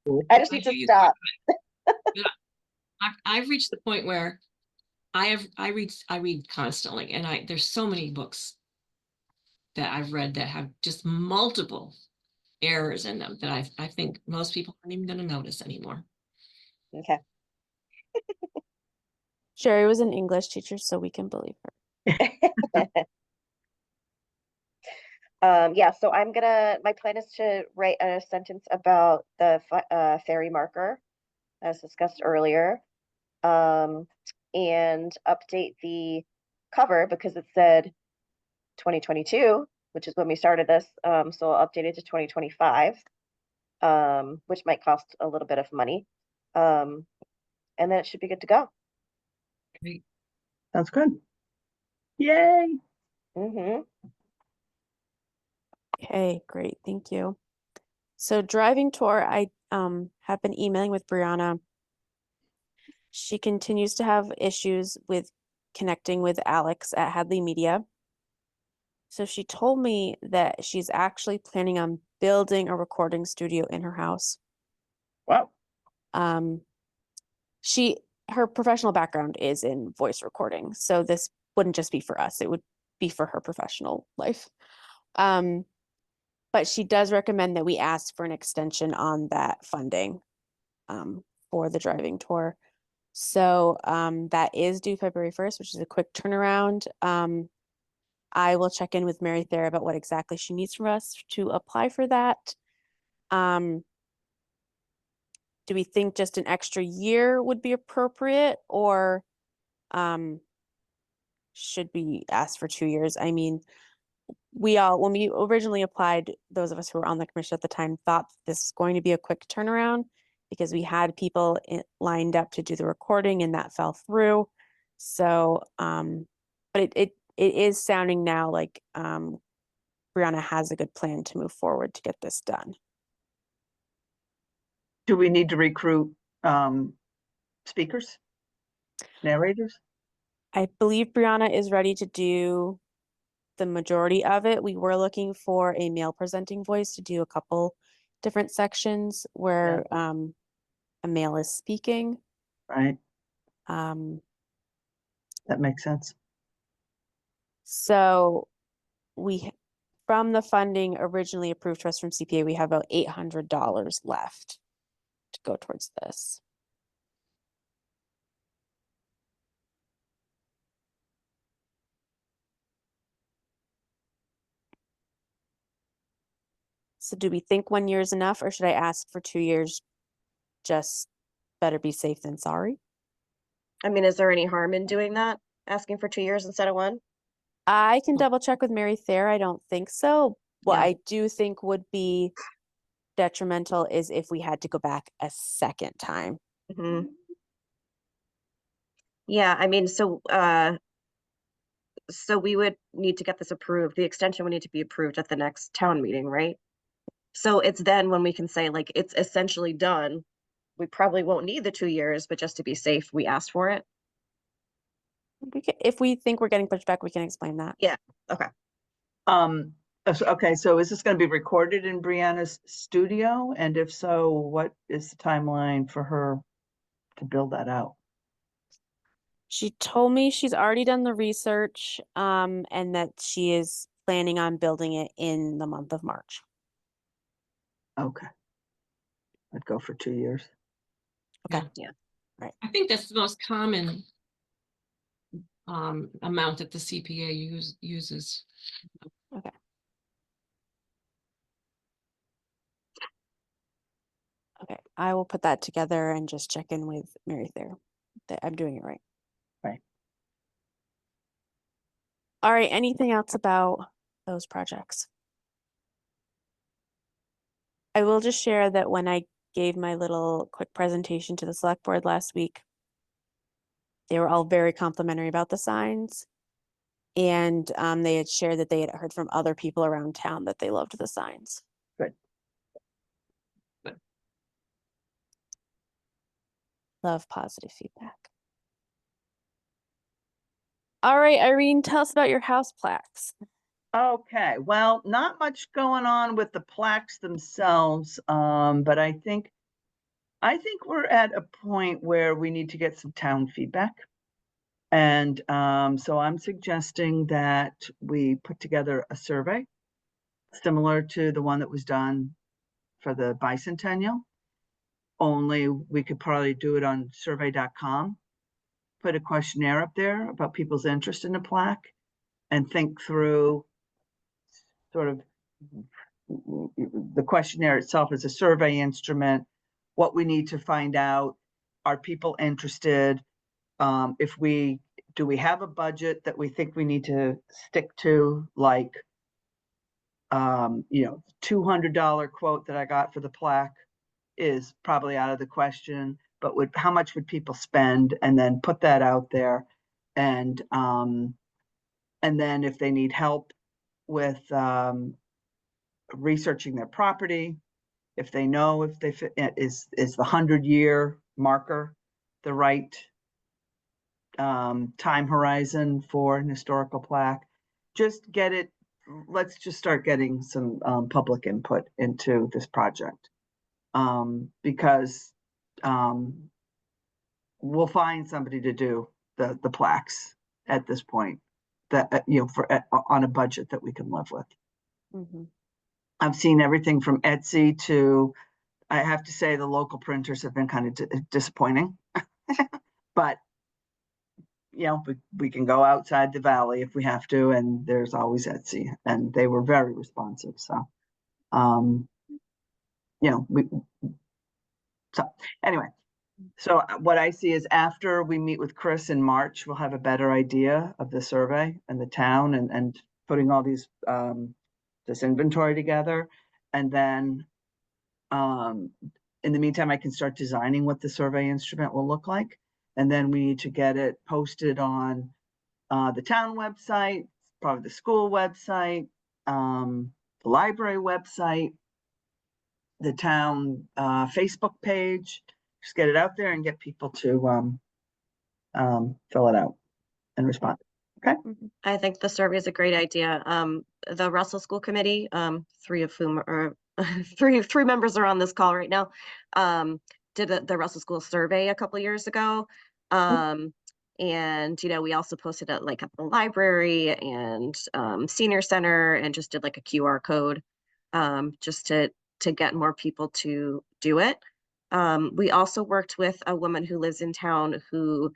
Cool. I just I need to hear you, stop. I've reached the point where I read constantly, and there's so many books that I've read that have just multiple errors in them that I think most people aren't even going to notice anymore. Okay. Sherry was an English teacher, so we can believe her. Yeah, so my plan is to write a sentence about the ferry marker, as discussed earlier, and update the cover because it said 2022, which is when we started this. So I'll update it to 2025, which might cost a little bit of money. And then it should be good to go. Great. That's good. Yay. Mm-hmm. Okay, great. Thank you. So driving tour, I have been emailing with Brianna. She continues to have issues with connecting with Alex at Hadley Media. So she told me that she's actually planning on building a recording studio in her house. Wow. Her professional background is in voice recording, so this wouldn't just be for us, it would be for her professional life. But she does recommend that we ask for an extension on that funding for the driving tour. So that is due February 1st, which is a quick turnaround. I will check in with Mary Thayer about what exactly she needs from us to apply for that. Do we think just an extra year would be appropriate, or should we ask for 2 years? I mean, when we originally applied, those of us who were on the commission at the time thought this was going to be a quick turnaround because we had people lined up to do the recording and that fell through. So, but it is sounding now like Brianna has a good plan to move forward to get this done. Do we need to recruit speakers, narrators? I believe Brianna is ready to do the majority of it. We were looking for a male presenting voice to do a couple different sections where a male is speaking. Right. Um, That makes sense. so from the funding originally approved to us from CPA, we have about $800 left to go towards this. So do we think 1 year is enough, or should I ask for 2 years? Just better be safe than sorry. I mean, is there any harm in doing that? Asking for 2 years instead of 1? I can double check with Mary Thayer. I don't think so. What Yeah. I do think would be detrimental is if we had to go back a second time. Mm-hmm. Yeah, I mean, so we would need to get this approved. The extension would need to be approved at the next town meeting, right? So it's then when we can say like it's essentially done. we probably won't need the 2 years, but just to be safe, we asked for it. If we think we're getting pushed back, we can explain that. Yeah, okay. Okay, so is this going to be recorded in Brianna's studio? And if so, what is the timeline for her to build that out? She told me she's already done the research, and that she is planning on building it in the month of March. Okay. I'd go for 2 years. Okay. Yeah. I think that's the most common amount that the CPA uses. Okay. Okay, I will put that together and just check in with Mary there that I'm doing it right. Right. All right, anything else about those projects? I will just share that when I gave my little quick presentation to the select board last week, they were all very complimentary about the signs. And they had shared that they had heard from other people around town that they loved the signs. Good. Love positive feedback. All right, Irene, tell us about your house plaques. Okay, well, not much going on with the plaques themselves, but I think we're at a point where we need to get some town feedback. And so I'm suggesting that we put together a survey similar to the one that was done for the bicentennial. Only we could probably do it on survey.com, put a questionnaire up there about people's interest in a plaque, and think through sort of the questionnaire itself as a survey instrument, what we need to find out, are people interested? Do we have a budget that we think we need to stick to, like, $200 quote that I got for the plaque is probably out of the question, but how much would people spend? And then put that out there. And then if they need help with researching their property, if they know if they fit, is the 100-year marker the right time horizon for an historical plaque. Just get it, let's just start getting some public input into this project, because we'll find somebody to do the plaques at this point, that on a budget that we can live with. Mm-hmm. I've seen everything from Etsy to, I have to say, the local printers have been kind of disappointing. But we can go outside the valley if we have to, and there's always Etsy, and they were very responsive. So, anyway, so what I see is after we meet with Chris in March, we'll have a better idea of the survey and the town and putting all these, this inventory together. And then, in the meantime, I can start designing what the survey instrument will look like. And then we need to get it posted on the town website, probably the school website, the library website, the town Facebook page. Just get it out there and get people to fill it out and respond. Okay. I think the survey is a great idea. The Russell School Committee, three of whom are three members are on this call right now, did the Russell School survey a couple years ago. And we also posted it like at the library and senior center, and just did like a QR code just to get more people to do it. We also worked with a woman who lives in town who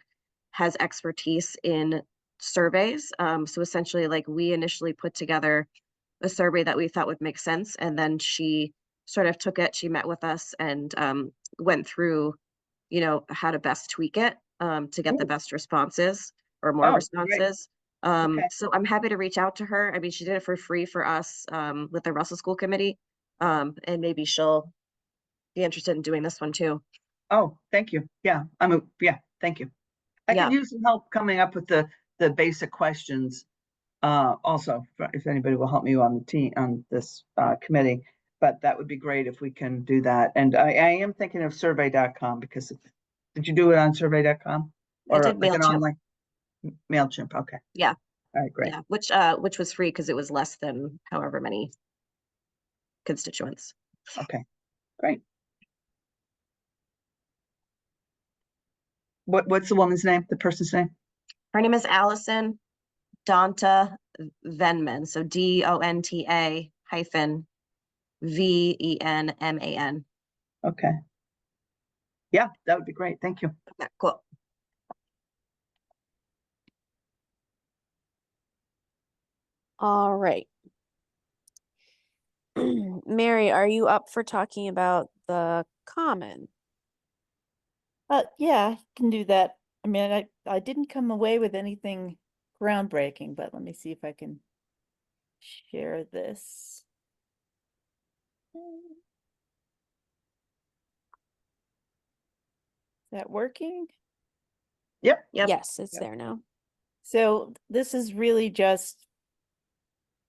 has expertise in surveys. So essentially, like, we initially put together a survey that we thought would make sense, and then she sort of took it, she met with us and went through, how to best tweak it to get the best responses or more responses. So I'm happy to reach out to her. I mean, she did it for free for us with the Russell School Committee, and maybe she'll be interested in doing this one too. Oh, thank you. Yeah, thank you. I could use some help coming up with the basic questions. Also, if anybody will help me on the team on this committee, but that would be great if we can do that. And I am thinking of survey.com because did you do it on survey.com? I Or did like an MailChimp. online? MailChimp, okay. Yeah. All right, great. Yeah, which was free because it was less than however many constituents. Okay, great. What's the woman's name, the person's name? Her name is Allison Donta Venman. So DONTA hyphen VENMAN. Okay. Yeah, that would be great. Thank you. Yeah, cool. All right. Mary, are you up for talking about the common? Yeah, I can do that. I mean, I didn't come away with anything groundbreaking, but let me see if I can share this. Is that working? Yep. Yes, it's Yep. there now. So this is really just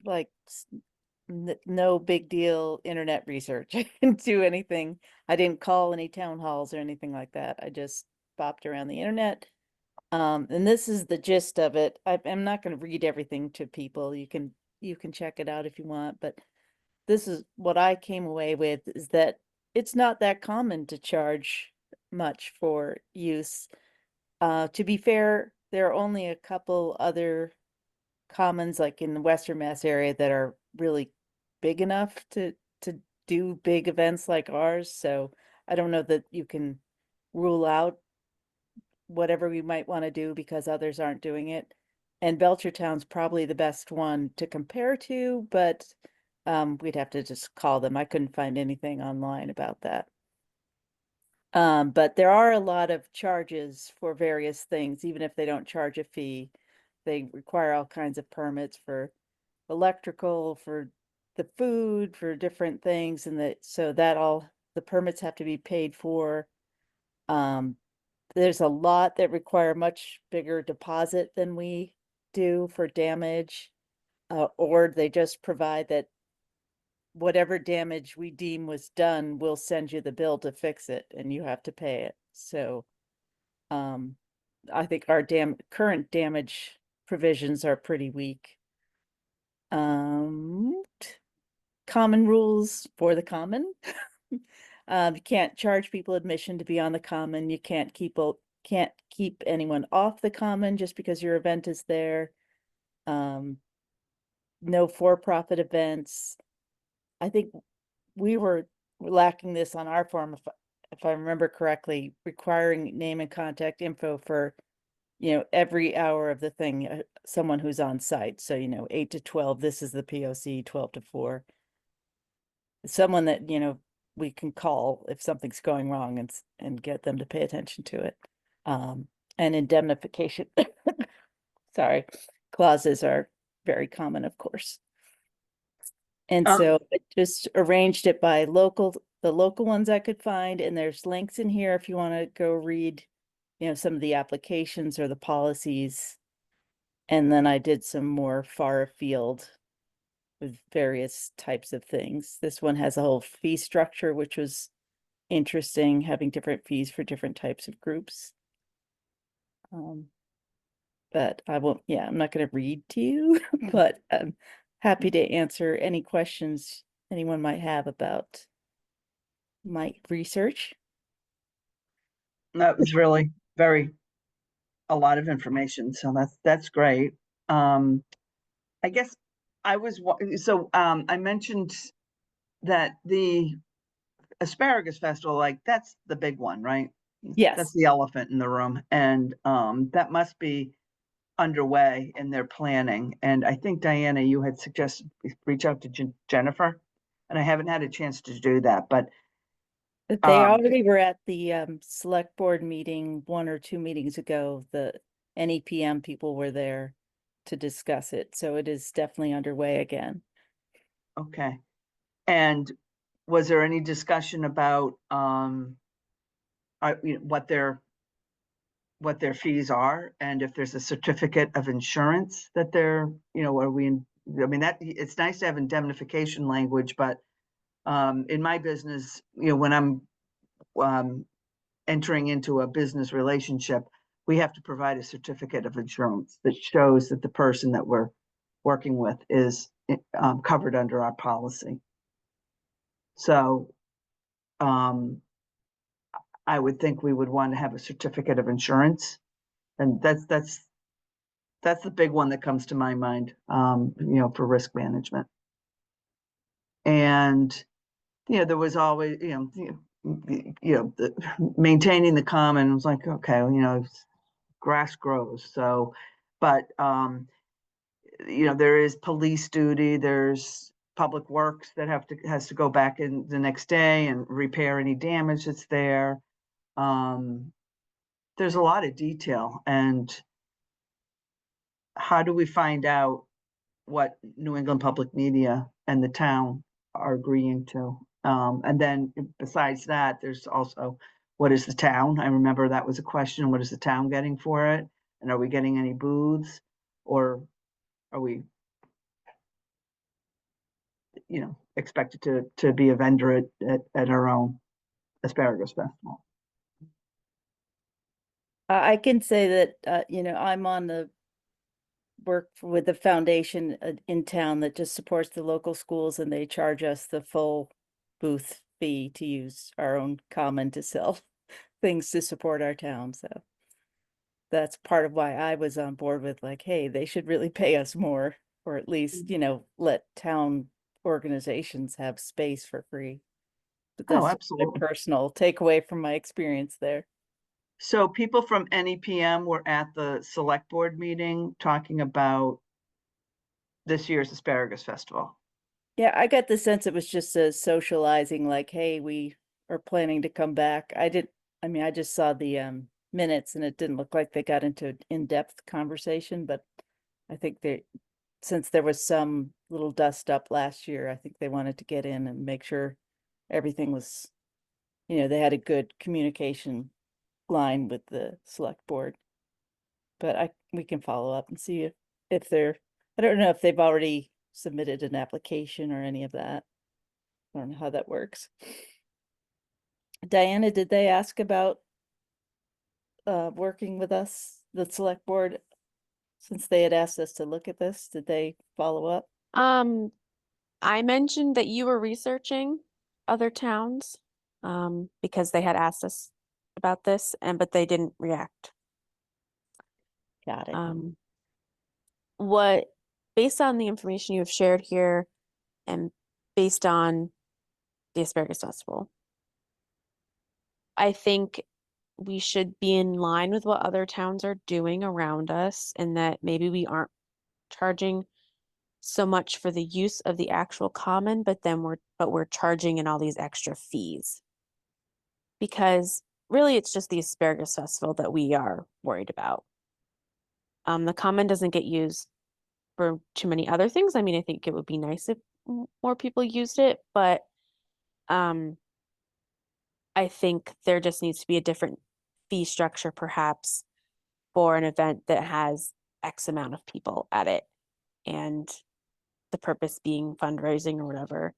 like no big deal internet research. I didn't do anything. I didn't call any town halls or anything like that. I just bopped around the internet. And this is the gist of it. I'm not going to read everything to people. You can check it out if you want, but this is what I came away with, is that it's not that common to charge much for use. To be fair, there are only a couple other commons like in the Western Mass area that are really big enough to do big events like ours. So I don't know that you can rule out whatever we might want to do because others aren't doing it. And Belchertown's probably the best one to compare to, but we'd have to just call them. I couldn't find anything online about that. But there are a lot of charges for various things, even if they don't charge a fee. They require all kinds of permits for electrical, for the food, for different things, and so that all the permits have to be paid for. There's a lot that require much bigger deposit than we do for damage, or they just provide that whatever damage we deem was done, we'll send you the bill to fix it and you have to pay it. So I think our current damage provisions are pretty weak. Common rules for the common. You can't charge people admission to be on the common. You can't keep anyone off the common just because your event is there. No for-profit events. I think we were lacking this on our form, if I remember correctly, requiring name and contact info for, every hour of the thing, someone who's on site. So, 8 to 12, this is the POC, 12 to 4. Someone that, we can call if something's going wrong and get them to pay attention to it. And indemnification, sorry, clauses are very common, of course. And so I just arranged it by the local ones I could find, and there's links in here if you want to go read, some of the applications or the policies. And then I did some more far afield with various types of things. This one has a whole fee structure, which was interesting, having different fees for different types of groups. But I won't, I'm not going to read to you, but I'm happy to answer any questions anyone might have about my research. That was really a lot of information. So that's great. I guess I mentioned that the Asparagus Festival, like that's the big one, right? Yes. That's the elephant in the room. And that must be underway in their planning. And I think, Diana, you had suggested reach out to Jennifer, and I haven't had a chance to do that, but they already were at the select board meeting 1 or 2 meetings ago. The NEPM people were there to discuss it. So it is definitely underway again. Okay. And was there any discussion about what their fees are, and if there's a certificate of insurance that they're, it's nice to have indemnification language, but In my business, when I'm entering into a business relationship, we have to provide a certificate of insurance that shows that the person that we're working with is covered under our policy. So I would think we would want to have a certificate of insurance, and that's the big one that comes to my mind, for risk management. And there was always maintaining the common was like, okay, grass grows. So, but there is police duty, there's public works that has to go back in the next day and repair any damage that's there. There's a lot of detail, and how do we find out what New England Public Media and the town are agreeing to? And then besides that, there's also, what is the town? I remember that was a question. What is the town getting for it? And are we getting any booths, or are we, expected to be a vendor at our own asparagus festival? I can say that, I'm on the work with the foundation in town that just supports the local schools, and they charge us the full booth fee to use our own common to sell things to support our town. So that's part of why I was on board with, like, hey, they should really pay us more, or at least, let town organizations have space for free. But that's just my absolutely. personal takeaway from my experience there. So people from NEPM were at the select board meeting talking about this year's Asparagus Festival. Yeah, I got the sense it was just a socializing, like, hey, we are planning to come back. I just saw the minutes, and it didn't look like they got into an in-depth conversation, but I think since there was some little dust up last year, I think they wanted to get in and make sure everything was, they had a good communication line with the select board. But we can follow up and see if they're, I don't know if they've already submitted an application or any of that. I don't know how that works. Diana, did they ask about working with us, the select board, since they had asked us to look at this? Did they follow up? I mentioned that you were researching other towns, because they had asked us about this, but they didn't react. Got it. Based on the information you have shared here, and based on the Asparagus Festival, I think we should be in line with what other towns are doing around us, and that maybe we aren't charging so much for the use of the actual common, but we're charging in all these extra fees. Because really it's just the Asparagus Festival that we are worried about. The common doesn't get used for too many other things. I mean, I think it would be nice if more people used it, but I think there just needs to be a different fee structure perhaps for an event that has X amount of people at it, and the purpose being fundraising or whatever.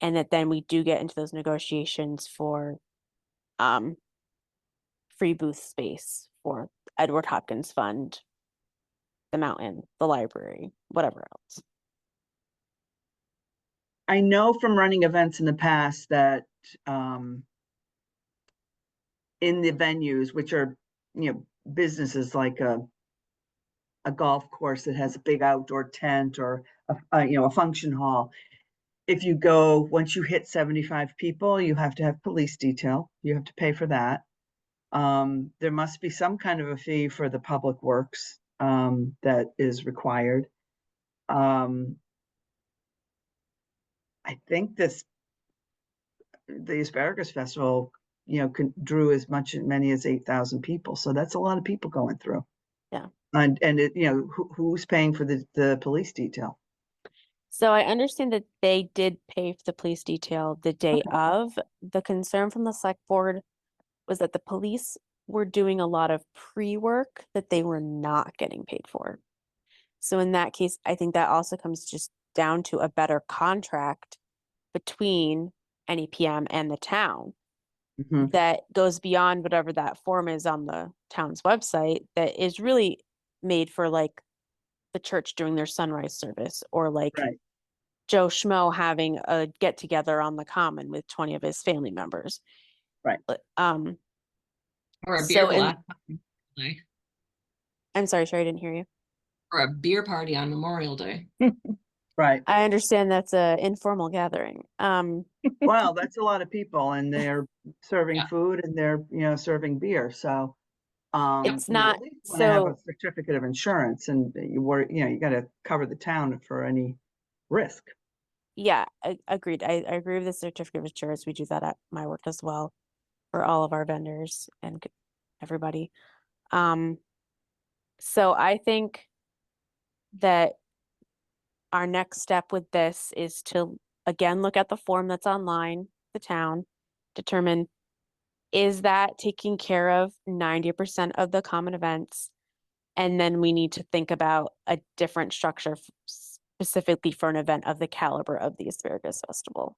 And that then we do get into those negotiations for free booth space for Edward Hopkins Fund, the mountain, the library, whatever else. I know from running events in the past that in the venues, which are, businesses like a golf course that has a big outdoor tent, or a function hall, if you go, once you hit 75 people, you have to have police detail. You have to pay for that. There must be some kind of a fee for the public works that is required. I think the Asparagus Festival, drew many as 8,000 people. So that's a lot of people going through. Yeah. And it, who's paying for the police detail? So I understand that they did pay for the police detail the day of. The concern from the select board was that the police were doing a lot of pre-work that they were not getting paid for. So in that case, I think that also comes just down to a better contract between NEPM and the town Mhm. that goes beyond whatever that form is on the town's website, that is really made for like the church doing their sunrise service, or like Right. Joe Schmo having a get together on the common with 20 of his family members. Right. Or a beer So in, Day. I'm sorry, Sherry, I didn't hear you. Or a beer party on Memorial Day. Right. I understand that's a informal gathering. Wow, that's a lot of people, and they're serving Yeah. food and they're, serving beer. So, It's you at not, least want to have a so certificate of insurance, and you got to cover the town for any risk. yeah, agreed. I agree with the certificate of insurance. We do that at my work as well for all of our vendors and everybody. So I think that our next step with this is to again look at the form that's online, the town, determine, is that taking care of 90% of the common events? And then we need to think about a different structure specifically for an event of the caliber of the Asparagus Festival.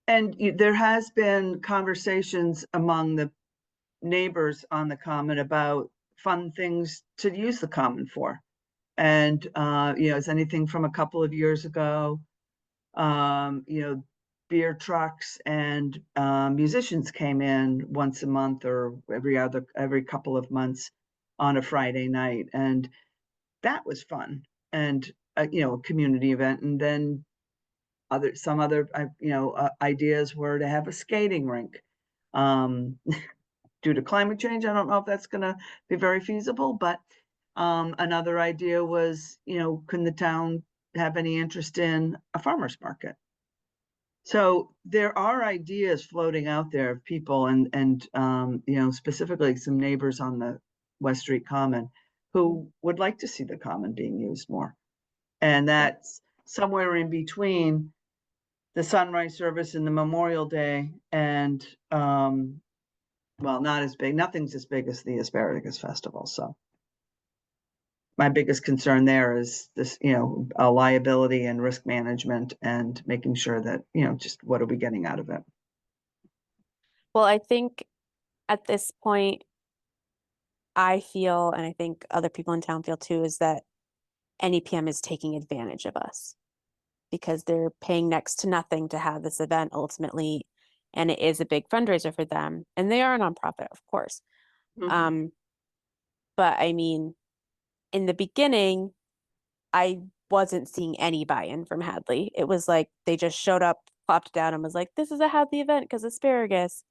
And there has been conversations among the neighbors on the common about fun things to use the common for. And, it's anything from a couple of years ago, beer trucks and musicians came in once a month or every couple of months on a Friday night. And that was fun. And, a community event. And then some other ideas were to have a skating rink. Due to climate change, I don't know if that's going to be very feasible, but another idea was, can the town have any interest in a farmer's market? So there are ideas floating out there of people and specifically some neighbors on the West Street Common who would like to see the common being used more. And that's somewhere in between the sunrise service and the Memorial Day, and not as big, nothing's as big as the Asparagus Festival. So my biggest concern there is this, liability and risk management and making sure that, just what are we getting out of it? Well, I think at this point, I feel, and I think other people in town feel too, is that NEPM is taking advantage of us because they're paying next to nothing to have this event ultimately. And it is a big fundraiser for them. And they are a nonprofit, of course. Mhm. But I mean, in the beginning, I wasn't seeing any buy-in from Hadley. It was like they just showed up, plopped down, and was like, this is a Hadley event because asparagus.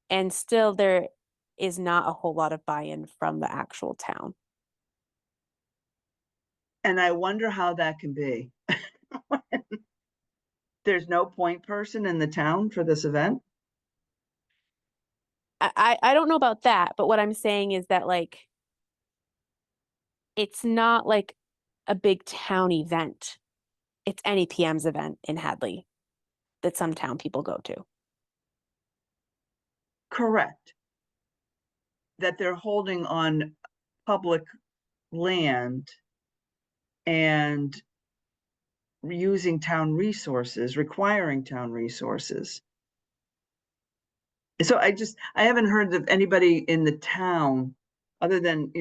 And still there is not a whole lot of buy-in from the actual town. And I wonder how that can be. There's no point person in the town for this event? I don't know about that, but what I'm saying is that like it's not like a big town event. It's NEPM's event in Hadley that some town people go to. Correct. That they're holding on public land and using town resources, requiring town resources. So I haven't heard of anybody in the town other than,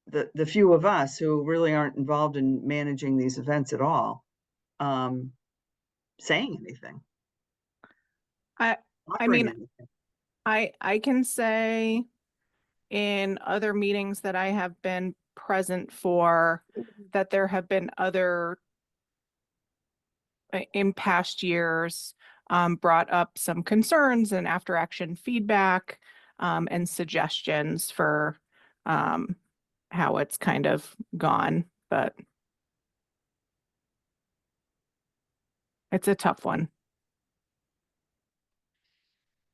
the few of us who really aren't involved in managing these events at all, saying anything. I offering mean, anything. I can say in other meetings that I have been present for that there have been other in past years brought up some concerns and after action feedback and suggestions for how it's kind of gone, but it's a tough one.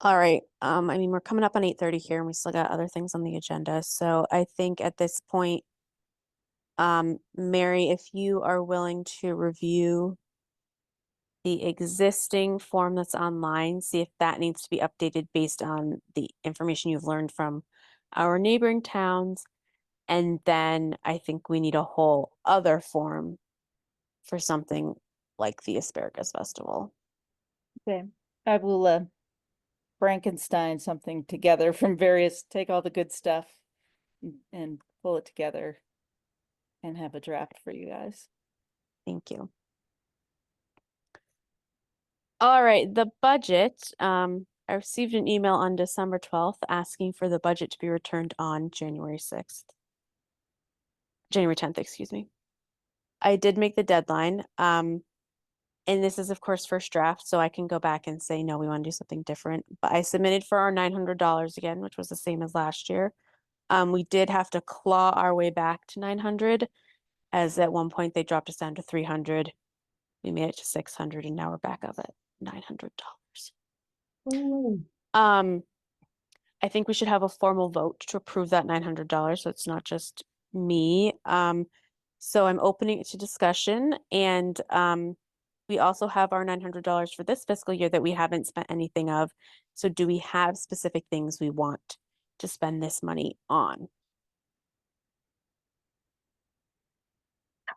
All right. I mean, we're coming up on 8:30 here and we still got other things on the agenda. So I think at this point, Mary, if you are willing to review the existing form that's online, see if that needs to be updated based on the information you've learned from our neighboring towns. And then I think we need a whole other form for something like the Asparagus Festival. Okay, I will Frankenstein something together from take all the good stuff and pull it together and have a draft for you guys. Thank you. All right, the budget. I received an email on December 12th asking for the budget to be returned on January 6th. January 10th, excuse me. I did make the deadline. And this is of course first draft, so I can go back and say, no, we want to do something different. But I submitted for our $900 again, which was the same as last year. We did have to claw our way back to 900, as at one point they dropped us down to 300. We made it to 600, and now we're back up at $900. I think we should have a formal vote to approve that $900, so it's not just me. So I'm opening it to discussion, and we also have our $900 for this fiscal year that we haven't spent anything of. So do we have specific things we want to spend this money on?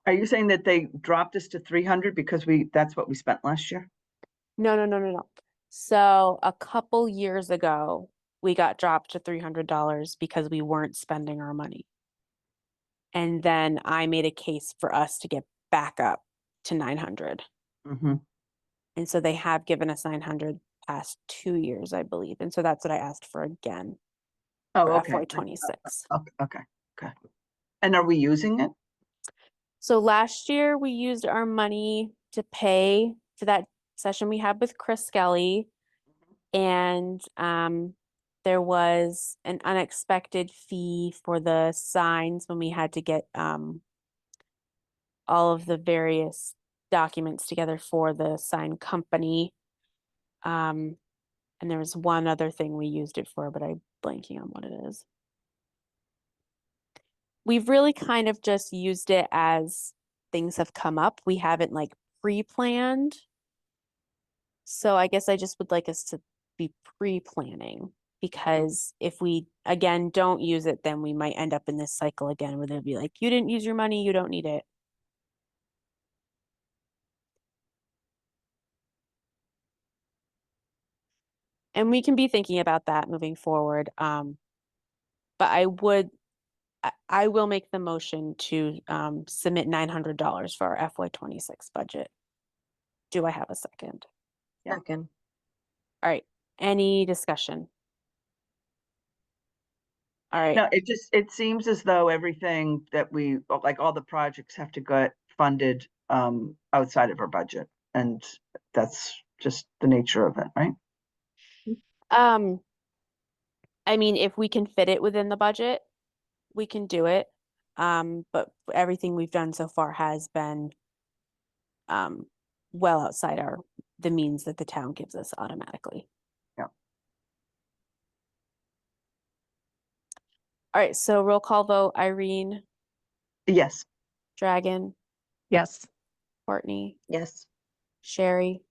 Are you saying that they dropped us to 300 because that's what we spent last year? No. So a couple years ago, we got dropped to $300 because we weren't spending our money. And then I made a case for us to get back up to 900. Mm-hmm. And so they have given us 900 past 2 years, I believe. And so that's what I asked for again Oh, for okay. FY26. Okay. And are we using it? So last year we used our money to pay for that session we had with Chris Skelly. And there was an unexpected fee for the signs when we had to get all of the various documents together for the sign company. And there was one other thing we used it for, but I'm blanking on what it is. We've really kind of just used it as things have come up. We haven't like pre-planned. So I guess I just would like us to be pre-planning, because if we again don't use it, then we might end up in this cycle again where they'll be like, you didn't use your money, you don't need it. And we can be thinking about that moving forward. But I will make the motion to submit $900 for our FY26 budget. Do I have a second? Second. All right, any discussion? All right. No, it seems as though everything that like all the projects have to get funded outside of our budget. And that's just the nature of it, right? I mean, if we can fit it within the budget, we can do it. But everything we've done so far has been well outside the means that the town gives us automatically. Yeah. All right, so roll call vote. Irene, Yes. Dragon, Yes. Courtney, Yes. Sherry.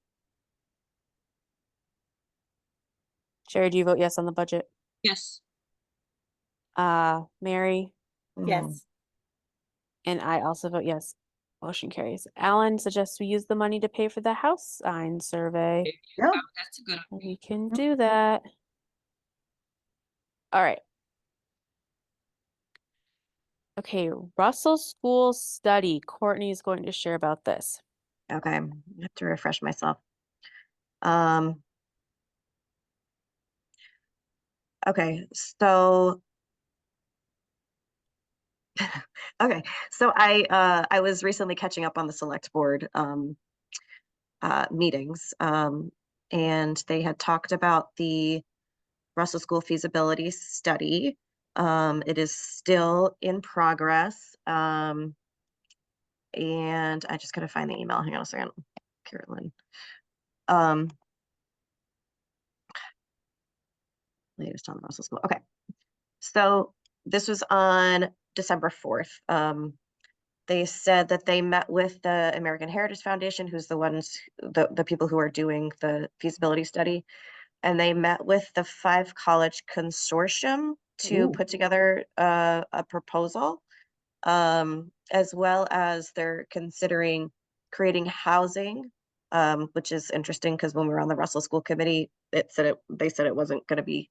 Sherry, do you vote yes on the budget? Yes. Mary, Yes. and I also vote yes. Motion carries. Alan suggests we use the money to pay for the house sign survey. Yeah. That's a good. We can do that. All right. Okay, Russell School Study. Courtney is going to share about this. Okay, I have to refresh myself. Okay, so I was recently catching up on the select board meetings, and they had talked about the Russell School feasibility study. It is still in progress. And I just gotta find the email. Hang on a second, Carolyn. Latest on the Russell School. Okay, so this was on December 4th. They said that they met with the American Heritage Foundation, who's the people who are doing the feasibility study, and they met with the 5 college consortium to put together a proposal, as well as they're considering creating housing which is interesting because when we were on the Russell School Committee, they said it wasn't going to be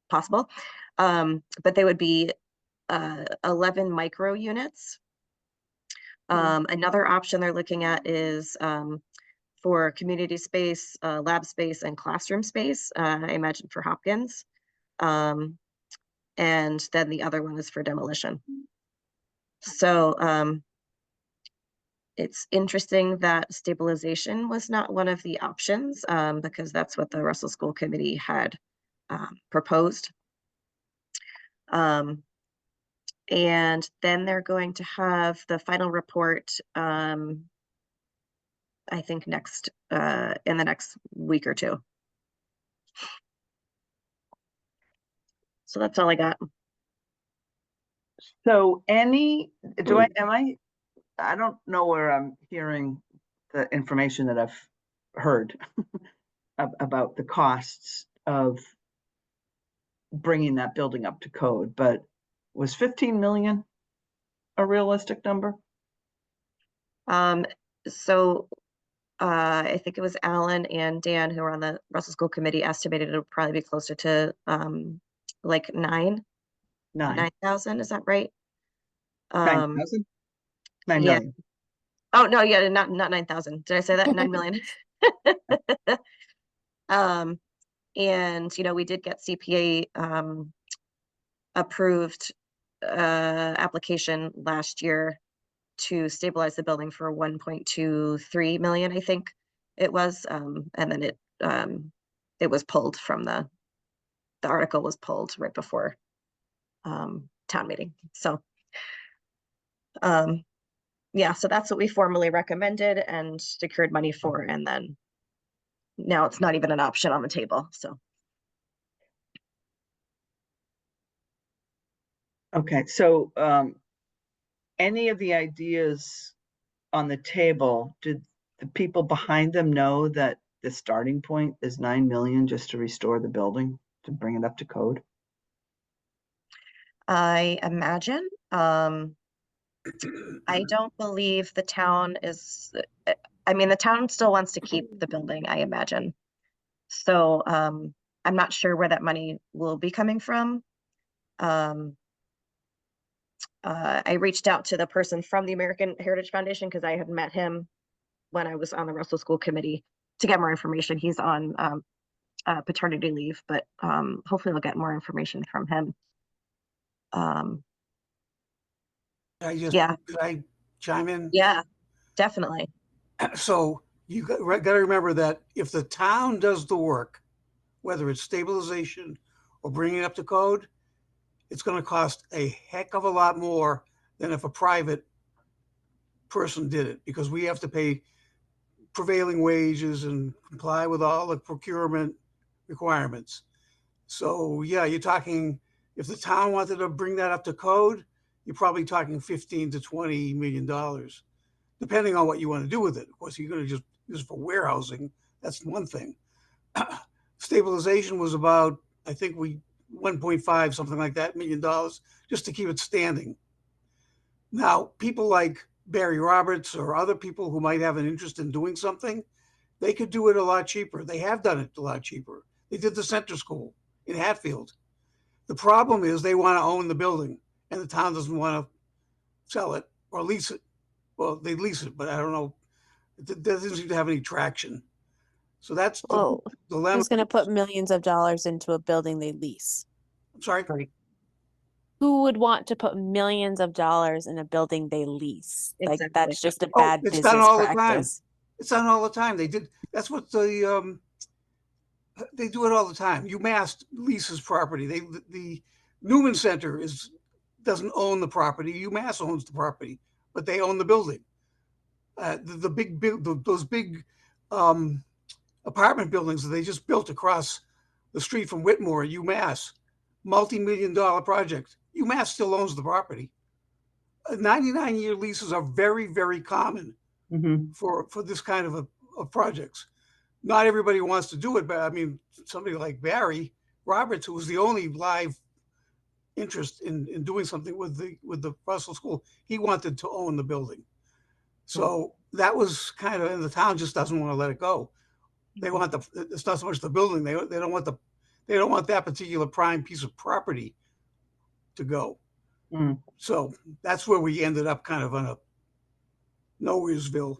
possible. But they would be 11 micro units. Another option they're looking at is for community space, lab space, and classroom space, I imagine for Hopkins. And then the other one is for demolition. So it's interesting that stabilization was not one of the options because that's what the Russell School Committee had proposed. And then they're going to have the final report, I think in the next week or two. So that's all I got. So I don't know where I'm hearing the information that I've heard about the costs of bringing that building up to code, but was 15 million a realistic number? So I think it was Alan and Dan who were on the Russell School Committee estimated it would probably be closer to like 9,000. Is that right? 9,000? 9 yeah. million. Oh no, yeah, not 9,000. Did I say that? 9 million. And we did get CPA approved application last year to stabilize the building for 1.23 million, I think it was. And then it was pulled from the article was pulled right before town meeting. So yeah, so that's what we formally recommended and secured money for, and then now it's not even an option on the table. So Okay, so any of the ideas on the table, did the people behind them know that the starting point is 9 million just to restore the building, to bring it up to code? I imagine. I don't believe the town is, the town still wants to keep the building, I imagine. So I'm not sure where that money will be coming from. I reached out to the person from the American Heritage Foundation because I had met him when I was on the Russell School Committee to get more information. He's on paternity leave, but hopefully we'll get more information from him. Yeah. Could I chime in? Yeah, definitely. So you got to remember that if the town does the work, whether it's stabilization or bringing it up to code, it's going to cost a heck of a lot more than if a private person did it, because we have to pay prevailing wages and comply with all the procurement requirements. So yeah, you're talking, if the town wanted to bring that up to code, you're probably talking $15 to $20 million, depending on what you want to do with it. Of course, you're going to just use it for warehousing. That's one thing. Stabilization was about, I think 1.5, something like that, $1 million, just to keep it standing. Now, people like Barry Roberts or other people who might have an interest in doing something, they could do it a lot cheaper. They have done it a lot cheaper. They did the Center School in Hatfield. The problem is they want to own the building, and the town doesn't want to sell it or lease it. Well, they lease it, but I don't know. It doesn't seem to have any traction. So that's the dilemma. Who's going to put millions of dollars into a building they lease? I'm sorry? Who would want to put millions of dollars in a building they lease? Like, Exactly. that's just a bad It's business done all practice. the time. It's done all the time. They did. That's what they do it all the time. UMass leases property. The Newman Center doesn't own the property. UMass owns the property, but they own the building. Those big apartment buildings that they just built across the street from Whitmore at UMass, multi-million-dollar project. UMass still owns the property. 99-year leases are very, very common for this kind of projects. Not everybody wants to do it, but I mean, somebody like Barry Roberts, who was the only live interest in doing something with the Russell School, he wanted to own the building. So that was kind of, and the town just doesn't want to let it go. They want it's not so much the building, they don't want they don't want that particular prime piece of property to go. Mm. So that's where we ended up kind of on a Nowheresville.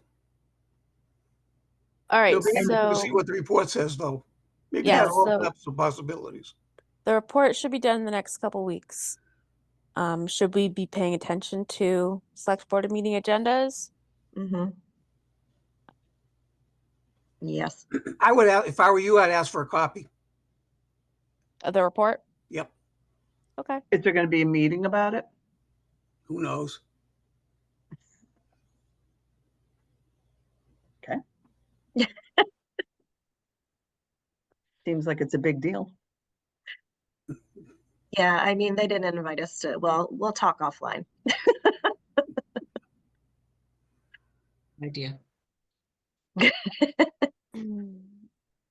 All right, It'll be interesting to so see what the report says, though. Maybe Yeah, that opens so- up some possibilities. the report should be done in the next couple weeks. Should we be paying attention to select board meeting agendas? Mm-hmm. Yes. I would, if I were you, I'd ask for a copy. Of the report? Yep. Okay. Is there going to be a meeting about it? Who knows? Okay. Seems like it's a big deal. Yeah, I mean, they didn't invite us to, well, we'll talk offline. Idea.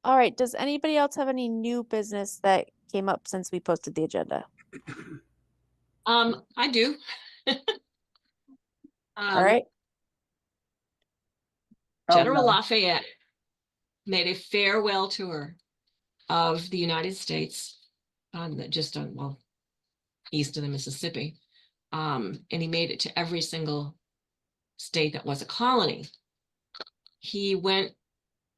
All right, does anybody else have any new business that came up since we posted the agenda? I do. All right. General Oh, no. Lafayette made a farewell tour of the United States well, east of the Mississippi. And he made it to every single state that was a colony. He went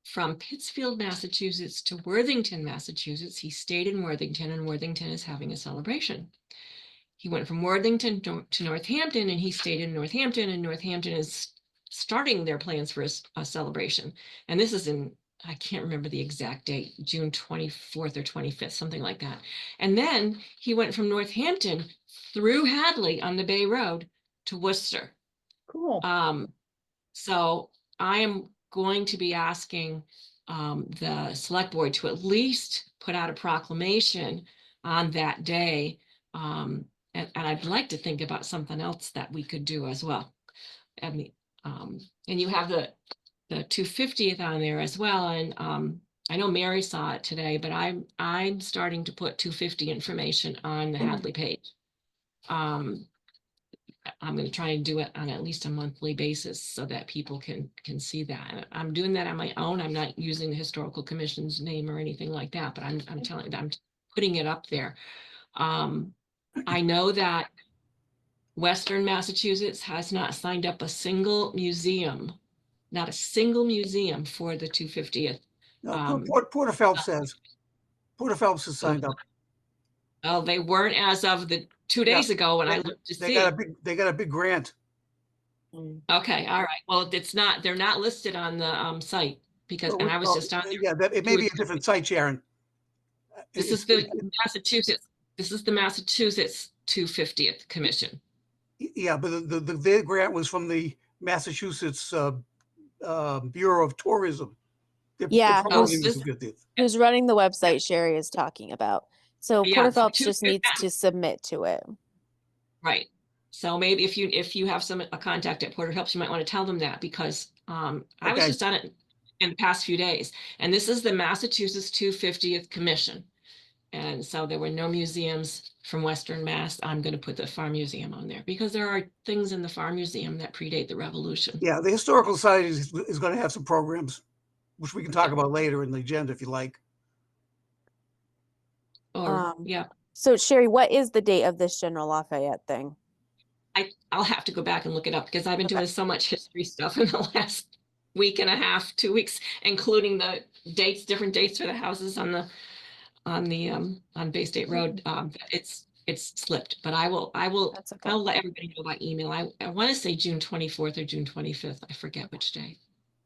from Pittsfield, Massachusetts to Worthington, Massachusetts. He stayed in Worthington, and Worthington is having a celebration. He went from Worthington to Northampton, and he stayed in Northampton, and Northampton is starting their plans for a celebration. And this is in, I can't remember the exact date, June 24th or 25th, something like that. And then he went from Northampton through Hadley on the Bay Road to Worcester. Cool. So I am going to be asking the select board to at least put out a proclamation on that day. And I'd like to think about something else that we could do as well. I mean, and you have the 250th on there as well. And I know Mary saw it today, but I'm starting to put 250 information on the Hadley page. I'm going to try and do it on at least a monthly basis so that people can see that. And I'm doing that on my own. I'm not using the Historical Commission's name or anything like that, but I'm telling I'm putting it up there. I know that Western Massachusetts has not signed up a single museum, not a single museum for the 250th. No, Porter Phelps says. Porter Phelps has signed up. Oh, they weren't as of the 2 days ago when I looked to see. They got a big grant. Okay, all right. Well, they're not listed on the site because, and I was just on. Yeah, it may be a different site, Sharon. This is the Massachusetts. This is the Massachusetts 250th Commission. Yeah, but their grant was from the Massachusetts Bureau of Tourism. Yeah, who's running the website Sherry is talking about. So Yeah, Porter so Phelps just needs to submit to it. Right. So maybe if you have a contact at Porter Phelps, you might want to tell them that because I was just on it in the past few days. And this is the Massachusetts 250th Commission. And so there were no museums from Western Mass. I'm going to put the Farm Museum on there because there are things in the Farm Museum that predate the Revolution. Yeah, the Historical Society is going to have some programs, which we can talk about later in the agenda if you like. Or, yeah. So Sherry, what is the date of this General Lafayette thing? I'll have to go back and look it up because I've been doing so much history stuff in the last week and a half, 2 weeks, including the dates, different dates for the houses on Bay State Road. It's slipped, but I'll let everybody know by email. I want to say June 24th or June 25th. I forget which day.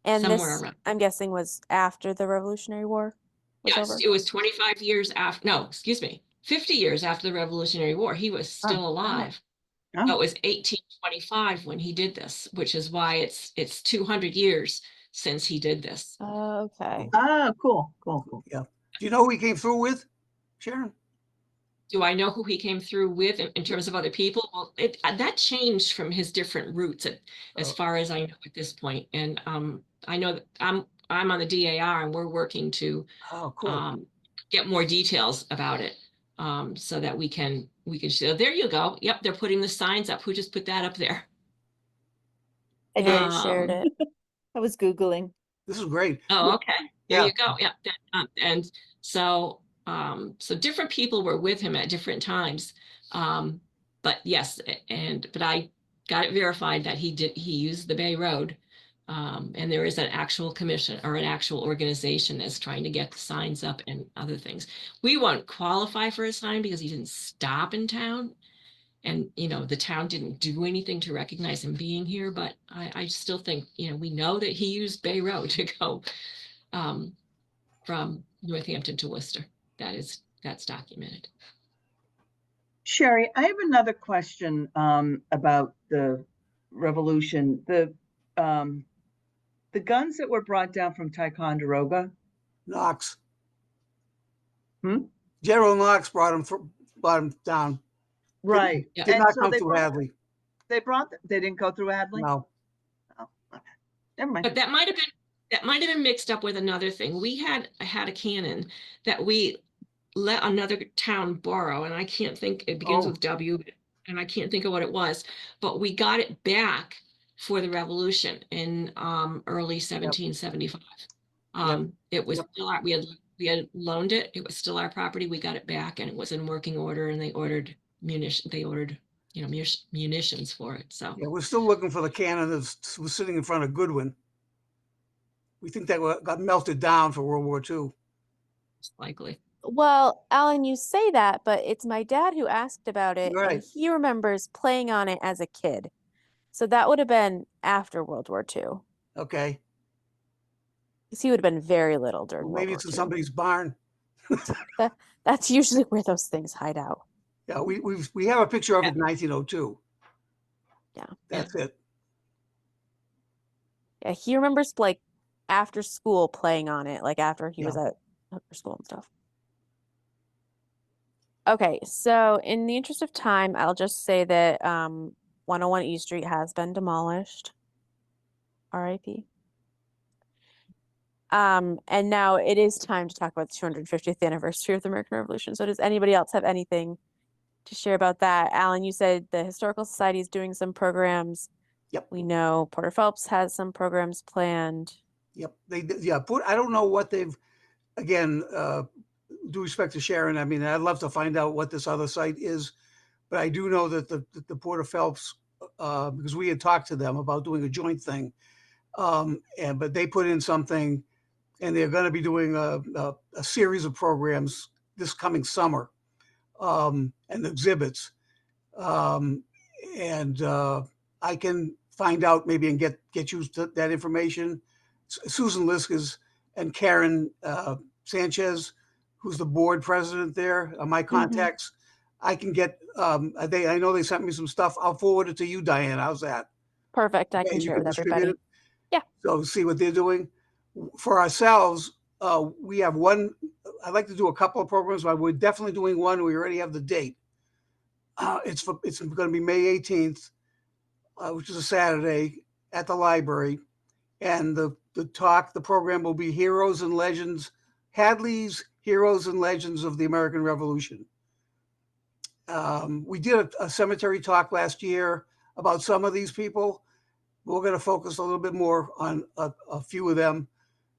And somewhere this, around. I'm guessing, was after the Revolutionary War was Yes, over? it was 25 years after, no, excuse me, 50 years after the Revolutionary War. He was still alive. Oh. So it was 1825 when he did this, which is why it's 200 years since he did this. Okay. Ah, cool. Yeah. Do you know who he came through with, Sharon? Do I know who he came through with in terms of other people? Well, that changed from his different routes as far as I know at this point. And I know that I'm on the DAR and we're working to get more details about it so that we can show. There you go. Yep, they're putting the signs up. Who just put that up there? I did, shared it. I was Googling. This is great. Oh, okay. There Yeah. you go. Yeah. And so, so different people were with him at different times. But yes, but I got it verified that he used the Bay Road. And there is an actual commission or an actual organization that's trying to get the signs up and other things. We won't qualify for a sign because he didn't stop in town. And, the town didn't do anything to recognize him being here, but I still think, we know that he used Bay Road to go from Northampton to Worcester. That's documented. Sherry, I have another question about the revolution. The guns that were brought down from Ticonderoga. Knox. Hmm? General Knox brought him down. Right. Did And not so come they through brought- Hadley. They didn't go through Hadley? No. Oh, okay. Never mind. But that might have been mixed up with another thing. We had a cannon that we let another town borrow, and I can't think, it begins Oh. with W, and I can't think of what it was, but we got it back for the revolution in early 1775. It was still we had loaned it. It was still our property. We got it back, and it was in working order, and they ordered munitions for it. So Yeah, we're still looking for the cannon that was sitting in front of Goodwin. We think that got melted down for World War II. it's likely. Well, Alan, you say that, but it's my dad who asked about it, and Right. he remembers playing on it as a kid. So that would have been after World War II. Okay. Because he would have been very little during Well, World maybe War it's in II. somebody's barn. That's usually where those things hide out. Yeah, we have a picture of it in 1902. Yeah. That's it. Yeah, he remembers like after school playing on it, like after he was Yeah. at upper school and stuff. Okay, so in the interest of time, I'll just say that 101 East Street has been demolished. RIP. And now it is time to talk about the 250th anniversary of the American Revolution. So does anybody else have anything to share about that? Alan, you said the Historical Society is doing some programs. Yep. We know Porter Phelps has some programs planned. Yep. I don't know what they've, again, due respect to Sharon, I mean, I'd love to find out what this other site is, but I do know that the Porter Phelps, because we had talked to them about doing a joint thing, but they put in something, and they're going to be doing a series of programs this coming summer, and exhibits, and I can find out maybe and get you that information. Susan Liskes and Karen Sanchez, who's the board president there, are my contacts. I can get, I know they sent me some stuff. I'll forward it to you, Diane. How's that? Perfect. I Okay, can you share with distribute everybody. it? Yeah. So see what they're doing. For ourselves, we have one, I'd like to do a couple of programs, but we're definitely doing one. We already have the date. It's going to be May 18th, which is a Saturday at the library. And the program will be Heroes and Legends, Hadley's Heroes and Legends of the American Revolution. We did a cemetery talk last year about some of these people. We're going to focus a little bit more on a few of them.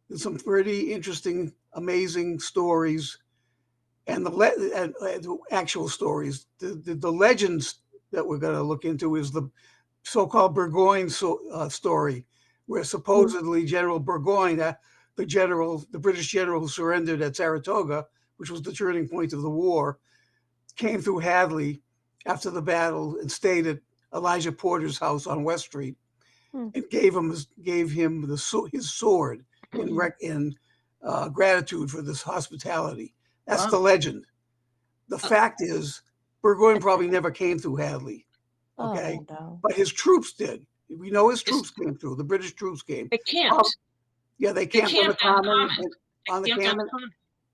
There's some pretty interesting, amazing stories, and the actual stories. The legends that we're going to look into is the so-called Burgoyne story, where supposedly General Burgoyne, the British general who surrendered at Saratoga, which was the turning point of the war, came through Hadley after the battle and stayed at Elijah Porter's house on West Street, and gave him his sword in gratitude for this hospitality. That's the legend. The fact is, Burgoyne probably never came through Hadley. Okay, Oh, no. but his troops did. We know his troops came through. The British troops came. They camped. Yeah, they camped on the common,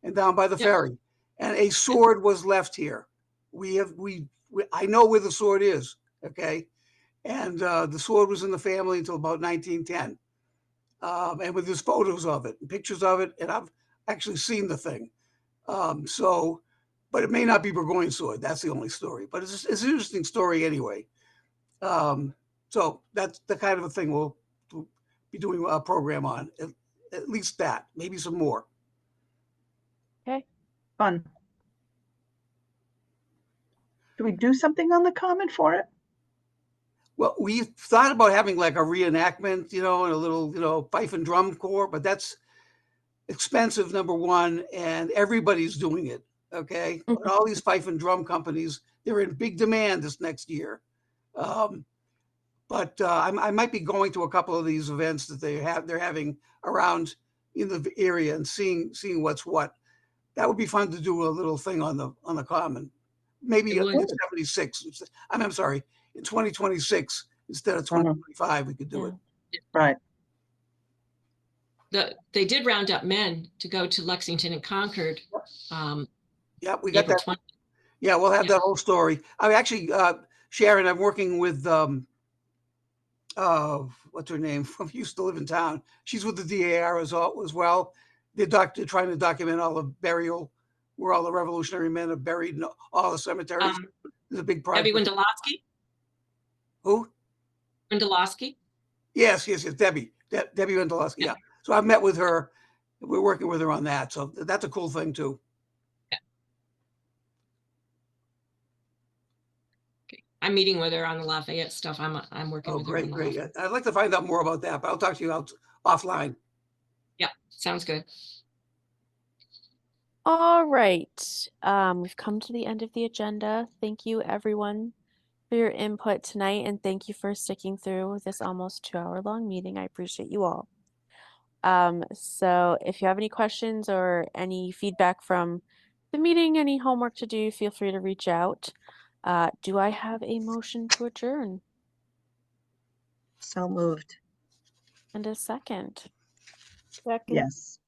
and down by the ferry. And a sword was left here. I know where the sword is. Okay, and the sword was in the family until about 1910. And with there's photos of it, and pictures of it, and I've actually seen the thing. But it may not be Burgoyne's sword. That's the only story. But it's an interesting story anyway. So that's the kind of a thing be doing a program on. At least that, maybe some more. Okay. Fun. Do we do something on the common for it? Well, we thought about having like a reenactment, and a little, fife and drum corps, but that's expensive, number one, and everybody's doing it. Okay. But all these fife and drum companies, they're in big demand this next year. But I might be going to a couple of these events that they're having around in the area and seeing what's what. That would be fun to do a little thing on the common. Maybe It in would. 76. I'm sorry, in 2026 instead of 2025, we could do it. Right. They did round up men to go to Lexington and Concord. Yeah, we got April that. 20. Yeah, we'll have Yeah. that whole story. I actually, Sharon, I'm working with what's her name? Used to live in town. She's with the DAR as well. They're trying to document all the burial, where all the Revolutionary men are buried in all the cemeteries. It's a big Debbie project. Wendelowski? Who? Wendelowski? Yes, Debbie. Debbie Wendelowski, yeah. So I've met with her. We're working with her on that. So that's a cool thing too. I'm meeting with her on the Lafayette stuff. I'm working Oh, with her on great. the Lafayette. I'd like to find out more about that, but I'll talk to you offline. Yeah, sounds good. All right. We've come to the end of the agenda. Thank you, everyone, for your input tonight, and thank you for sticking through this almost 2-hour-long meeting. I appreciate you all. So if you have any questions or any feedback from the meeting, any homework to do, feel free to reach out. Do I have a motion to adjourn So moved. and a second? Second. Yes.